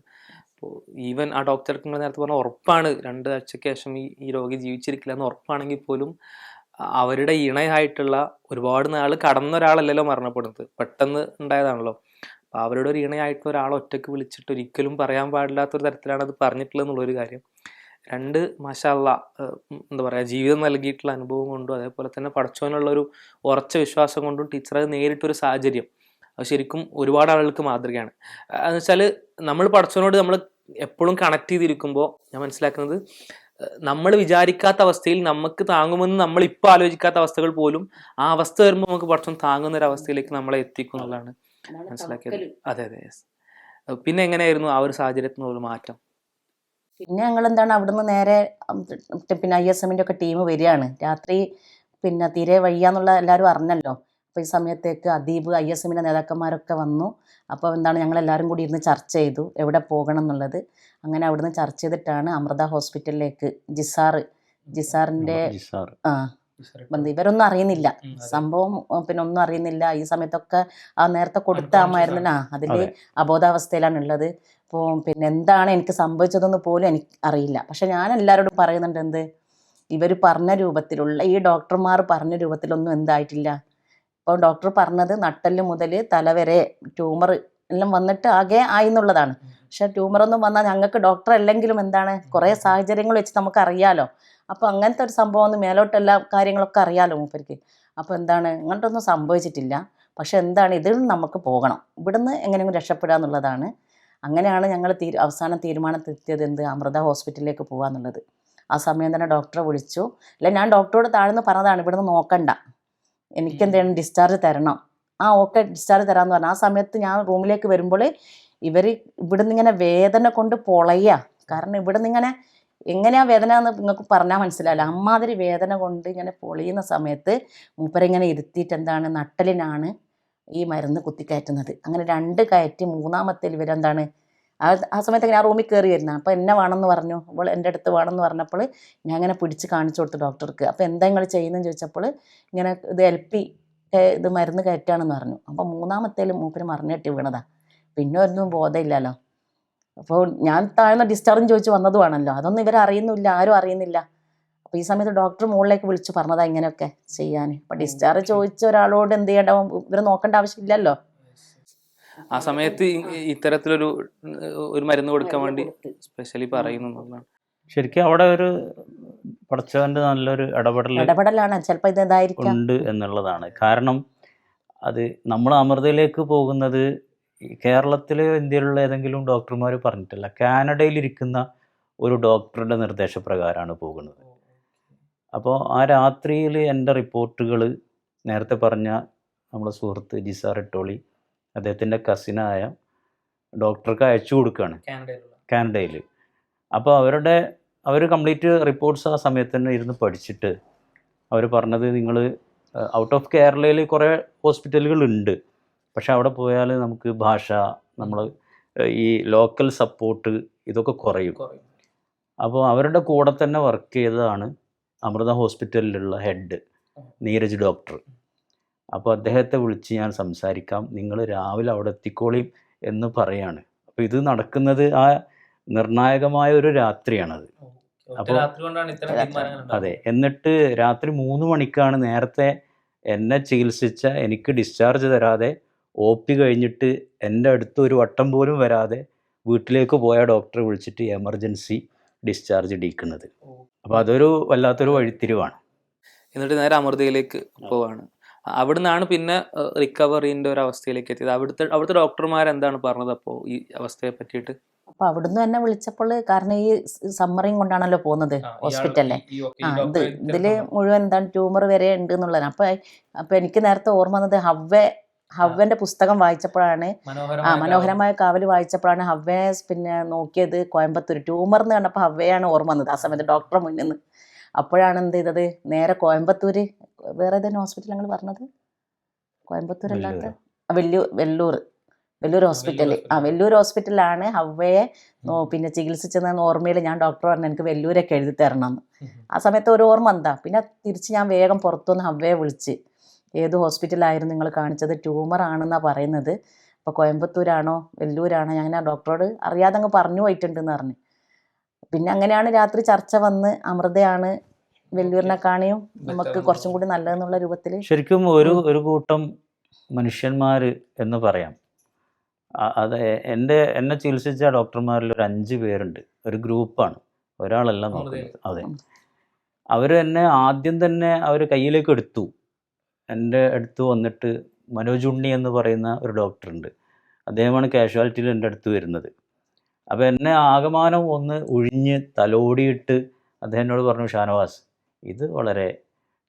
അപ്പോൾ ഈവൻ ആ ഡോക്ടർക്ക് നിങ്ങൾ നേരത്തെ പറഞ്ഞ ഉറപ്പാണ് 2 ആഴ്ചയ്ക്ക് ശേഷം ഈ രോഗി ജീവിച്ചിരിക്കില്ല എന്ന് ഉറപ്പാണെങ്കിൽ പോലും അവരുടെ ഇണയായിട്ടുള്ള ഒരുപാട് നാൾ കടന്ന ഒരാളല്ലല്ലോ മരണപ്പെടുന്നത്, പെട്ടെന്ന് ഉണ്ടായതാണല്ലോ. അപ്പോൾ അവരുടെ ഒരു ഇണയായിട്ടുള്ള ഒരാളെ ഒറ്റയ്ക്ക് വിളിച്ചിട്ട് ഒരിക്കലും പറയാൻ പാടില്ലാത്തൊരു തരത്തിലാണ് അത് പറഞ്ഞിട്ടുള്ളത് എന്നുള്ളൊരു കാര്യം. 2 മാഷാ അല്ലാഹ് എന്താ പറയുക, ജീവിതം നൽകിയിട്ടുള്ള അനുഭവം കൊണ്ടും അതേപോലെ തന്നെ പഠിച്ചവനുള്ളൊരു ഉറച്ച വിശ്വാസം കൊണ്ടും ടീച്ചർ അത് നേരിട്ടൊരു സാഹചര്യം അത് ശരിക്കും ഒരുപാട് ആളുകൾക്ക് മാതൃകയാണ്. എന്ന് വെച്ചാൽ നമ്മൾ പഠിച്ചവനോട് നമ്മൾ എപ്പോഴും കണക്ട് ചെയ്തിരിക്കുമ്പോൾ ഞാൻ മനസ്സിലാക്കുന്നത് നമ്മൾ വിചാരിക്കാത്ത അവസ്ഥയിൽ നമുക്ക് താങ്ങുമെന്ന് നമ്മൾ ഇപ്പോൾ ആലോചിക്കാത്ത അവസ്ഥകൾ പോലും ആ അവസ്ഥ വരുമ്പോൾ നമുക്ക് പഠിച്ചവൻ താങ്ങുന്ന ഒരു അവസ്ഥയിലേക്ക് നമ്മളെ എത്തിക്കും എന്നുള്ളതാണ് മനസ്സിലാക്കിയത്. അതെ അതെ, യെസ്. പിന്നെ എങ്ങനെയായിരുന്നു ആ ഒരു സാഹചര്യത്തിൽ നിന്ന് ഒരു മാറ്റം? പിന്നെ ഞങ്ങൾ എന്താണ് അവിടുന്ന് നേരെ പിന്നെ ISMൻ്റെ ഒക്കെ ടീം വരികയാണ് രാത്രി, പിന്നെ തീരെ വയ്യാന്നുള്ള എല്ലാവരും അറിഞ്ഞല്ലോ. അപ്പോൾ ഈ സമയത്തേക്ക് അദീബ് ISMൻ്റെ നേതാക്കന്മാരൊക്കെ വന്നു. അപ്പോൾ എന്താണ് ഞങ്ങളെല്ലാവരും കൂടി ഇരുന്ന് ചർച്ച ചെയ്തു എവിടെ പോകണം എന്നുള്ളത്. അങ്ങനെ അവിടുന്ന് ചർച്ച ചെയ്തിട്ടാണ് അമൃത ഹോസ്പിറ്റലിലേക്ക് ജിസാറിൻ്റെ ആ ബന്ധു, ഇവരൊന്നും അറിയുന്നില്ല സംഭവം, പിന്നെ ഒന്നും അറിയുന്നില്ല. ഈ സമയത്തൊക്കെ ആ നേരത്തെ കൊടുത്ത ആ മരുന്നിനാ അതിൽ അബോധാവസ്ഥയിലാണ് ഉള്ളത്. അപ്പോൾ പിന്നെ എന്താണ് എനിക്ക് സംഭവിച്ചതെന്ന് പോലും എനിക്ക് അറിയില്ല. പക്ഷെ ഞാൻ എല്ലാവരോടും പറയുന്നുണ്ട് എന്ത്, ഇവർ പറഞ്ഞ രൂപത്തിലുള്ള ഈ ഡോക്ടർമാർ പറഞ്ഞ രൂപത്തിലൊന്നും എന്തായിട്ടില്ല. ഇപ്പോൾ ഡോക്ടർ പറഞ്ഞത് നട്ടെല്ല് മുതൽ തലവരെ ട്യൂമർ എല്ലാം വന്നിട്ട് ആകെ ആയി എന്നുള്ളതാണ്. പക്ഷെ ട്യൂമറൊന്നും വന്നാൽ ഞങ്ങൾക്ക് ഡോക്ടർ അല്ലെങ്കിലും എന്താണ് കുറേ സാഹചര്യങ്ങൾ വെച്ച് നമുക്കറിയാലോ. അപ്പോൾ അങ്ങനത്തെ ഒരു സംഭവം ഒന്ന് മേലോട്ടെല്ലാ കാര്യങ്ങളൊക്കെ അറിയാലോ മൂപ്പർക്ക്. അപ്പോൾ എന്താണ് ഇങ്ങോട്ടൊന്നും സംഭവിച്ചിട്ടില്ല. പക്ഷെ എന്താണ് ഇതിൽ നമുക്ക് പോകണം, ഇവിടുന്ന് എങ്ങനെയെങ്കിലും രക്ഷപ്പെടുക എന്നുള്ളതാണ്. അങ്ങനെയാണ് ഞങ്ങൾ അവസാനം തീരുമാനത്തിലെത്തിയത് എന്ത്, അമൃത ഹോസ്പിറ്റലിലേക്ക് പോകുക എന്നുള്ളത്. ആ സമയം തന്നെ ഡോക്ടറെ വിളിച്ചു. അല്ല ഞാൻ ഡോക്ടറോട് താഴ്ന്ന് പറഞ്ഞതാണ് ഇവിടുന്ന് നോക്കണ്ട, എനിക്കെന്താണ് ഡിസ്ചാർജ് തരണം. ഓക്കെ ഡിസ്ചാർജ് തരാമെന്ന് പറഞ്ഞു. ആ സമയത്ത് ഞാൻ റൂമിലേക്ക് വരുമ്പോൾ ഇവർ ഇവിടുന്ന് ഇങ്ങനെ വേദന കൊണ്ട് പൊളയുക. കാരണം ഇവിടുന്ന് ഇങ്ങനെ എങ്ങനെയാണ് വേദന എന്ന് നിങ്ങൾക്ക് പറഞ്ഞാൽ മനസ്സിലാവില്ല. അമ്മാതിരി വേദന കൊണ്ട് ഇങ്ങനെ പൊളിയുന്ന സമയത്ത് മൂപ്പരിങ്ങനെ ഇരുത്തിയിട്ട് എന്താണ് നട്ടലിനാണ് ഈ മരുന്ന് കുത്തിക്കയറ്റുന്നത്. അങ്ങനെ 2 കയറ്റി 3ാമത്തേൽ ഇവരെന്താണ് ആ സമയത്ത് ഞാൻ റൂമിൽ കയറി വരുന്നത്. അപ്പോൾ എന്നെ വേണമെന്ന് പറഞ്ഞു, അപ്പോൾ എൻ്റെ അടുത്ത് വേണമെന്ന് പറഞ്ഞപ്പോൾ ഞാൻ ഇങ്ങനെ പിടിച്ച് കാണിച്ചു കൊടുത്തു ഡോക്ടർക്ക്. അപ്പോൾ എന്താ നിങ്ങൾ ചെയ്യുന്നതെന്ന് ചോദിച്ചപ്പോൾ ഇങ്ങനെ ഇത് LP ഇത് മരുന്ന് കയറ്റാണെന്ന് പറഞ്ഞു. അപ്പോൾ 3ാമത്തേൽ മൂപ്പര് മറിഞ്ഞിട്ട് വീണതാണ്. പിന്നെ ഒന്നും ബോധമില്ലല്ലോ. അപ്പോൾ ഞാൻ താഴ്ന്ന ഡിസ്ചാർജും ചോദിച്ച് വന്നതുമാണല്ലോ, അതൊന്നും ഇവരറിയുന്നില്ല, ആരും അറിയുന്നില്ല. അപ്പോൾ ഈ സമയത്ത് ഡോക്ടർ മുകളിലേക്ക് വിളിച്ച് പറഞ്ഞതാ ഇങ്ങനെയൊക്കെ ചെയ്യാൻ. അപ്പോൾ ഡിസ്ചാർജ് ചോദിച്ച ഒരാളോട് എന്ത് ചെയ്യേണ്ട, ഇവർ നോക്കേണ്ട ആവശ്യമില്ലല്ലോ. ആ സമയത്ത് ഇത്തരത്തിലൊരു മരുന്ന് കൊടുക്കാൻ വേണ്ടി സ്പെഷ്യലി പറയുന്നു. ശരിക്കും അവിടെ ഒരു പഠിച്ചവൻ്റെ നല്ലൊരു ഇടപെടലാണ് ചിലപ്പോൾ ഇത് ഇതായിരിക്കും ഉണ്ട് എന്നുള്ളതാണ്. കാരണം അത് നമ്മൾ അമൃതയിലേക്ക് പോകുന്നത് കേരളത്തിലെ ഇന്ത്യയിലുള്ള ഏതെങ്കിലും ഡോക്ടർമാർ പറഞ്ഞിട്ടില്ല, കാനഡയിലിരിക്കുന്ന ഒരു ഡോക്ടറുടെ നിർദ്ദേശപ്രകാരമാണ് പോകുന്നത്. അപ്പോൾ ആ രാത്രിയിൽ എൻ്റെ റിപ്പോർട്ടുകൾ നേരത്തെ പറഞ്ഞ നമ്മളെ സുഹൃത്ത് ജിസാർ ഇട്ടോളി അദ്ദേഹത്തിൻ്റെ കസിനായ ഡോക്ടർക്ക് അയച്ചു കൊടുക്കുകയാണ് കാനഡയിൽ. അപ്പോൾ അവർ കംപ്ലീറ്റ് റിപ്പോർട്ട്സ് ആ സമയത്ത് തന്നെ ഇരുന്ന് പഠിച്ചിട്ട് അവർ പറഞ്ഞത്, നിങ്ങൾ ഔട്ട് ഓഫ് കേരളയിൽ കുറേ ഹോസ്പിറ്റലുകളുണ്ട്, പക്ഷെ അവിടെ പോയാൽ നമുക്ക് ഭാഷ, നമ്മൾ ഈ ലോക്കൽ സപ്പോർട്ട് ഇതൊക്കെ കുറയും. അപ്പോൾ അവരുടെ കൂടെ തന്നെ വർക്ക് ചെയ്തതാണ് അമൃത ഹോസ്പിറ്റലിലുള്ള ഹെഡ് നീരജ് ഡോക്ടർ. അപ്പോൾ അദ്ദേഹത്തെ വിളിച്ച് ഞാൻ സംസാരിക്കാം, നിങ്ങൾ രാവിലെ അവിടെ എത്തിക്കോളിയും എന്ന് പറയാണ്. അപ്പോൾ ഇത് നടക്കുന്നത് ആ നിർണായകമായ ഒരു രാത്രിയാണത്. അപ്പോൾ അതെ, എന്നിട്ട് രാത്രി 3 മണിക്കാണ് നേരത്തെ എന്നെ ചികിത്സിച്ച, എനിക്ക് ഡിസ്ചാർജ് തരാതെ OP കഴിഞ്ഞിട്ട് എൻ്റെ അടുത്ത് ഒരു വട്ടം പോലും വരാതെ വീട്ടിലേക്ക് പോയ ഡോക്ടറെ വിളിച്ചിട്ട് എമർജൻസി ഡിസ്ചാർജ് ഇടിക്കുന്നത്. അപ്പോൾ അതൊരു വല്ലാത്തൊരു വഴിത്തിരിവാണ്. എന്നിട്ട് നേരെ അമൃതയിലേക്ക് പോവാണ്. അവിടെ നിന്നാണ് പിന്നെ റിക്കവറിൻ്റെ ഒരു അവസ്ഥയിലേക്ക് എത്തിയത്. അവിടുത്തെ ഡോക്ടർമാർ എന്താണ് പറഞ്ഞത് അപ്പോൾ ഈ അവസ്ഥയെ പറ്റിയിട്ട്? അപ്പോൾ അവിടുന്ന് എന്നെ വിളിച്ചപ്പോൾ, കാരണം ഈ സമ്മറിയും കൊണ്ടാണല്ലോ പോകുന്നത് ഹോസ്പിറ്റലിലെ, ഇതിൽ മുഴുവൻ എന്താണ് ട്യൂമർ വരെ ഉണ്ട് എന്നുള്ളതാണ്. അപ്പോൾ എനിക്ക് നേരത്തെ ഓർമ്മ വന്നത് ഹവ്വൻ്റെ പുസ്തകം വായിച്ചപ്പോഴാണ്, മനോഹരമായ കാവൽ വായിച്ചപ്പോഴാണ് ഹവ്വയെ പിന്നെ നോക്കിയത് കോയമ്പത്തൂർ. ട്യൂമർ എന്ന് കണ്ടപ്പോൾ ഹവ്വയാണ് ഓർമ്മ വന്നത് ആ സമയത്ത് ഡോക്ടറെ മുന്നിൽ നിന്ന്. അപ്പോഴാണ് എന്ത് ചെയ്തത്, നേരെ കോയമ്പത്തൂർ, വേറെ ഏതെങ്കിലും ഹോസ്പിറ്റൽ ഞങ്ങൾ പറഞ്ഞത്, കോയമ്പത്തൂർ അല്ലാത്ത വെല്ലൂർ ഹോസ്പിറ്റൽ. വെല്ലൂർ ഹോസ്പിറ്റലിലാണ് ഹവ്വയെ പിന്നെ ചികിത്സിച്ചതെന്ന് ഓർമ്മയിൽ ഞാൻ ഡോക്ടർ പറഞ്ഞു എനിക്ക് വെല്ലൂരൊക്കെ എഴുതി തരണം എന്ന്. ആ സമയത്ത് ഒരു ഓർമ്മ എന്താ. പിന്നെ തിരിച്ച് ഞാൻ വേഗം പുറത്തുനിന്ന് ഹവ്വയെ വിളിച്ച്, ഏത് ഹോസ്പിറ്റലായിരുന്നു നിങ്ങൾ കാണിച്ചത്, ട്യൂമർ ആണെന്നാണ് പറയുന്നത്, അപ്പോൾ കോയമ്പത്തൂരാണോ വെല്ലൂരാണോ, ഞാൻ ആ ഡോക്ടറോട് അറിയാതെ അങ്ങ് പറഞ്ഞു പോയിട്ടുണ്ടെന്ന് പറഞ്ഞു. പിന്നെ അങ്ങനെയാണ് രാത്രി ചർച്ച വന്ന് അമൃതയാണ് വെല്ലൂരിനെ കാണിയും നമുക്ക് കുറച്ചും കൂടി നല്ലതെന്നുള്ള രൂപത്തിൽ. ശരിക്കും ഒരു കൂട്ടം മനുഷ്യന്മാർ എന്ന് പറയാം. അത് എന്നെ ചികിത്സിച്ച ഡോക്ടർമാരിൽ ഒരു 5 പേരുണ്ട്, ഒരു ഗ്രൂപ്പാണ്, ഒരാളല്ല നോക്കുന്നത്. അതെ, അവർ എന്നെ ആദ്യം തന്നെ അവർ കയ്യിലേക്ക് എടുത്തു. എൻ്റെ അടുത്ത് വന്നിട്ട് മനോജ് ഉണ്ണി എന്ന് പറയുന്ന ഒരു ഡോക്ടറുണ്ട്, അദ്ദേഹമാണ് കാഷ്വാലിറ്റിയിൽ എൻ്റെ അടുത്ത് വരുന്നത്. അപ്പോൾ എന്നെ ആകമാനം ഒന്ന് ഒഴിഞ്ഞ് തലോടിയിട്ട് അദ്ദേഹം എന്നോട് പറഞ്ഞു, ഷാനവാസ്, ഇത് വളരെ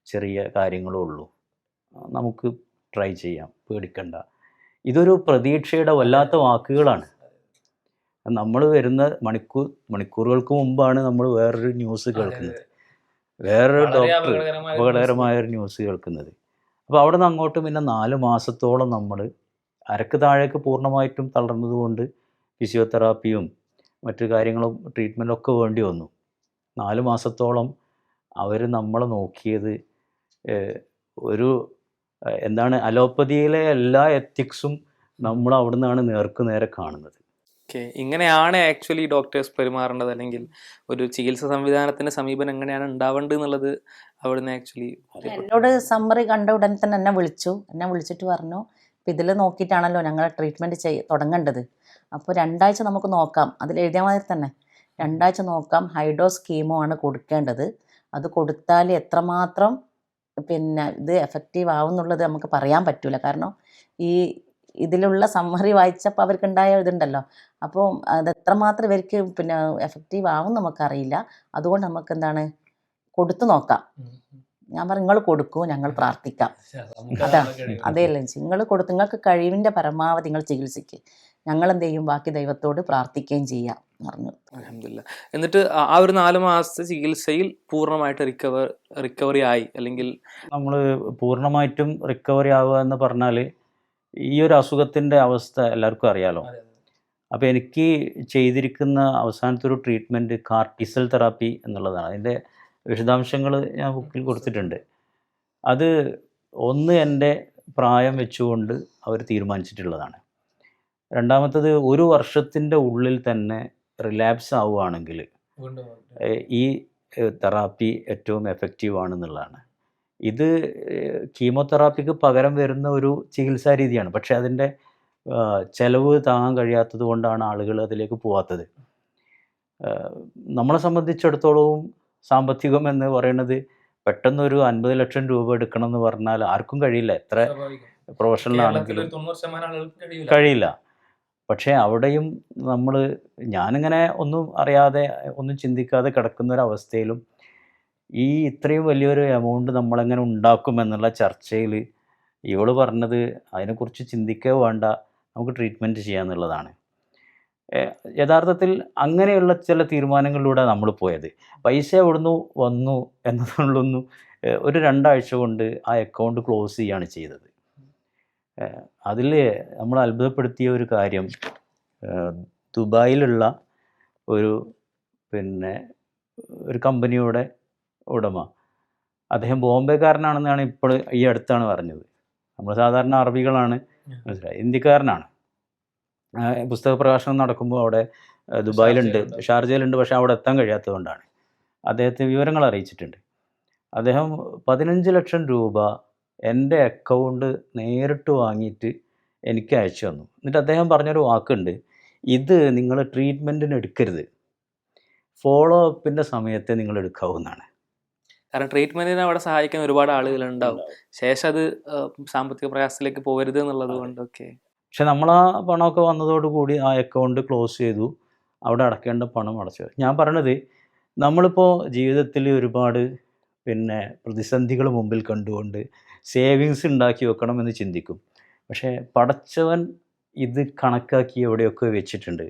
ചെറിയ കാര്യങ്ങളേ ഉള്ളൂ, നമുക്ക് ട്രൈ ചെയ്യാം, പേടിക്കണ്ട. ഇതൊരു പ്രതീക്ഷയുടെ വല്ലാത്ത വാക്കുകളാണ്. നമ്മൾ വരുന്ന മണിക്കൂറുകൾക്ക് മുമ്പാണ് നമ്മൾ വേറൊരു ന്യൂസ് കേൾക്കുന്നത്, വേറൊരു ഡോക്ടർ അപകടകരമായൊരു ന്യൂസ് കേൾക്കുന്നത്. അപ്പോൾ അവിടെ നിന്ന് അങ്ങോട്ട് പിന്നെ 4 മാസത്തോളം നമ്മൾ അരക്ക് താഴേക്ക് പൂർണ്ണമായിട്ടും തളർന്നതുകൊണ്ട് ഫിസിയോതെറാപ്പിയും മറ്റു കാര്യങ്ങളും ട്രീറ്റ്മെൻറ്റൊക്കെ വേണ്ടി വന്നു. 4 മാസത്തോളം അവർ നമ്മളെ നോക്കിയത് ഒരു എന്താണ്, അലോപ്പതിയിലെ എല്ലാ എത്തിക്സും നമ്മൾ അവിടെ നിന്നാണ് നേരെ കാണുന്നത്. ഓക്കെ, ഇങ്ങനെയാണ് ആക്ച്വലി ഡോക്ടേഴ്സ് പെരുമാറേണ്ടത്, അല്ലെങ്കിൽ ഒരു ചികിത്സ സംവിധാനത്തിൻ്റെ സമീപനം എങ്ങനെയാണ് ഉണ്ടാവേണ്ടത് എന്നുള്ളത് അവിടുന്ന് ആക്ച്വലി. എന്നോട് സമ്മറി കണ്ട ഉടനെ തന്നെ എന്നെ വിളിച്ചിട്ട് പറഞ്ഞു, അപ്പോൾ ഇതിൽ നോക്കിയിട്ടാണല്ലോ ഞങ്ങൾ ട്രീറ്റ്മെൻറ്റ് തുടങ്ങേണ്ടത്, അപ്പോൾ 2 ആഴ്ച നമുക്ക് നോക്കാം, അതിൽ എഴുതിയ മാതിരി തന്നെ 2 ആഴ്ച നോക്കാം, ഹൈഡോസ് കീമോ ആണ് കൊടുക്കേണ്ടത്, അത് കൊടുത്താൽ എത്രമാത്രം പിന്നെ ഇത് എഫക്റ്റീവ് ആവും എന്നുള്ളത് നമുക്ക് പറയാൻ പറ്റില്ല. കാരണം ഇതിലുള്ള സമ്മറി വായിച്ചപ്പോൾ അവർക്കുണ്ടായ ഇതുണ്ടല്ലോ, അപ്പോൾ അത് എത്രമാത്രം ഇവർക്ക് പിന്നെ എഫക്റ്റീവ് ആവും നമുക്കറിയില്ല. അതുകൊണ്ട് നമുക്ക് എന്താണ് കൊടുത്തു നോക്കാം. ഞാൻ പറഞ്ഞു, നിങ്ങൾ കൊടുക്കൂ, ഞങ്ങൾ പ്രാർത്ഥിക്കാം. അതാണ് അതേയല്ലേ, നിങ്ങൾ കൊടുത്തു, നിങ്ങൾക്ക് കഴിവിൻ്റെ പരമാവധി നിങ്ങൾ ചികിത്സിക്കുക, ഞങ്ങൾ എന്ത് ചെയ്യും, ബാക്കി ദൈവത്തോട് പ്രാർത്ഥിക്കുകയും ചെയ്യാം പറഞ്ഞു. അൽഹംദുലില്ലാ. എന്നിട്ട് ആ ഒരു 4 മാസത്തെ ചികിത്സയിൽ പൂർണ്ണമായിട്ട് റിക്കവറി ആയി, അല്ലെങ്കിൽ നമ്മൾ പൂർണ്ണമായിട്ടും റിക്കവറി ആവുക എന്ന് പറഞ്ഞാൽ ഈ ഒരു അസുഖത്തിൻ്റെ അവസ്ഥ എല്ലാവർക്കും അറിയാലോ. അപ്പോൾ എനിക്ക് ചെയ്തിരിക്കുന്ന അവസാനത്തെ ഒരു ട്രീറ്റ്മെൻറ്റ് കാർട്ടിസൽ തെറാപ്പി എന്നുള്ളതാണ്. അതിൻ്റെ വിശദാംശങ്ങൾ ഞാൻ ബുക്കിൽ കൊടുത്തിട്ടുണ്ട്. അത് എൻ്റെ പ്രായം വെച്ചുകൊണ്ട് അവർ തീരുമാനിച്ചിട്ടുള്ളതാണ്. രണ്ടാമത്തത് 1 വർഷത്തിൻ്റെ ഉള്ളിൽ തന്നെ റിലാപ്സ് ആവുകയാണെങ്കിൽ ഈ തെറാപ്പി ഏറ്റവും എഫക്റ്റീവ് ആണെന്നുള്ളതാണ്. ഇത് കീമോതെറാപ്പിക്ക് പകരം വരുന്ന ഒരു ചികിത്സാ രീതിയാണ്, പക്ഷേ അതിൻ്റെ ചിലവ് താങ്ങാൻ കഴിയാത്തത് കൊണ്ടാണ് ആളുകൾ അതിലേക്ക് പോകാത്തത്. നമ്മളെ സംബന്ധിച്ചിടത്തോളവും സാമ്പത്തികം എന്ന് പറയുന്നത് പെട്ടെന്നൊരു 50 ലക്ഷം രൂപ എടുക്കണം എന്ന് പറഞ്ഞാൽ ആർക്കും കഴിയില്ല, എത്ര പ്രൊഫഷണൽ ആണെങ്കിലും കഴിയില്ല. പക്ഷേ അവിടെയും നമ്മൾ ഞാനിങ്ങനെ ഒന്നും അറിയാതെ ഒന്നും ചിന്തിക്കാതെ കിടക്കുന്ന ഒരവസ്ഥയിലും ഈ ഇത്രയും വലിയൊരു എമൗണ്ട് നമ്മളെങ്ങനെ ഉണ്ടാക്കുമെന്നുള്ള ചർച്ചയിൽ ഇവള് പറഞ്ഞത് അതിനെക്കുറിച്ച് ചിന്തിക്കേ വേണ്ട, നമുക്ക് ട്രീറ്റ്മെൻറ്റ് ചെയ്യാന്നുള്ളതാണ്. യഥാർത്ഥത്തിൽ അങ്ങനെയുള്ള ചില തീരുമാനങ്ങളിലൂടെ നമ്മൾ പോയത്. പൈസ എവിടുന്ന് വന്നു എന്നതുള്ളൊന്നും ഒരു 2 ആഴ്ച കൊണ്ട് ആ അക്കൗണ്ട് ക്ലോസ് ചെയ്യാണ് ചെയ്തത്. അതിൽ നമ്മൾ അത്ഭുതപ്പെടുത്തിയ ഒരു കാര്യം, ദുബായിലുള്ള ഒരു പിന്നെ ഒരു കമ്പനിയുടെ ഉടമ, അദ്ദേഹം ബോംബെക്കാരനാണെന്നാണ് ഇപ്പോൾ ഈ അടുത്താണ് പറഞ്ഞത്. നമ്മൾ സാധാരണ അറബികളാണ്, മനസ്സിലായി, ഇന്ത്യക്കാരനാണ്. പുസ്തക പ്രകാശനം നടക്കുമ്പോൾ അവിടെ ദുബായിലുണ്ട്, ഷാർജയിലുണ്ട്, പക്ഷേ അവിടെ എത്താൻ കഴിയാത്തതുകൊണ്ടാണ് അദ്ദേഹത്തെ വിവരങ്ങൾ അറിയിച്ചിട്ടുണ്ട്. അദ്ദേഹം 15 ലക്ഷം രൂപ എൻ്റെ അക്കൗണ്ട് നേരിട്ട് വാങ്ങിയിട്ട് എനിക്ക് അയച്ചു തന്നു. എന്നിട്ട് അദ്ദേഹം പറഞ്ഞൊരു വാക്കുണ്ട്, ഇത് നിങ്ങൾ ട്രീറ്റ്മെൻറ്റിന് എടുക്കരുത്, ഫോളോ അപ്പിൻ്റെ സമയത്തെ നിങ്ങൾ എടുക്കാവുന്നതാണ്. കാരണം ട്രീറ്റ്മെന്റിന് അവിടെ സഹായിക്കാൻ ഒരുപാട് ആളുകളുണ്ടാവും, ശേഷം അത് സാമ്പത്തിക പ്രയാസത്തിലേക്ക് പോകരുത് എന്നുള്ളത് കൊണ്ടൊക്കെ. പക്ഷെ നമ്മൾ ആ പണമൊക്കെ വന്നതോടുകൂടി ആ അക്കൗണ്ട് ക്ലോസ് ചെയ്തു, അവിടെ അടയ്ക്കേണ്ട പണം അടച്ചു. ഞാൻ പറയണത്, നമ്മളിപ്പോൾ ജീവിതത്തിൽ ഒരുപാട് പ്രതിസന്ധികൾ മുമ്പിൽ കണ്ടുകൊണ്ട് സേവിങ്സ് ഉണ്ടാക്കി വെക്കണമെന്ന് ചിന്തിക്കും. പക്ഷേ പടച്ചവൻ ഇത് കണക്കാക്കി എവിടെയൊക്കെ വെച്ചിട്ടുണ്ട്.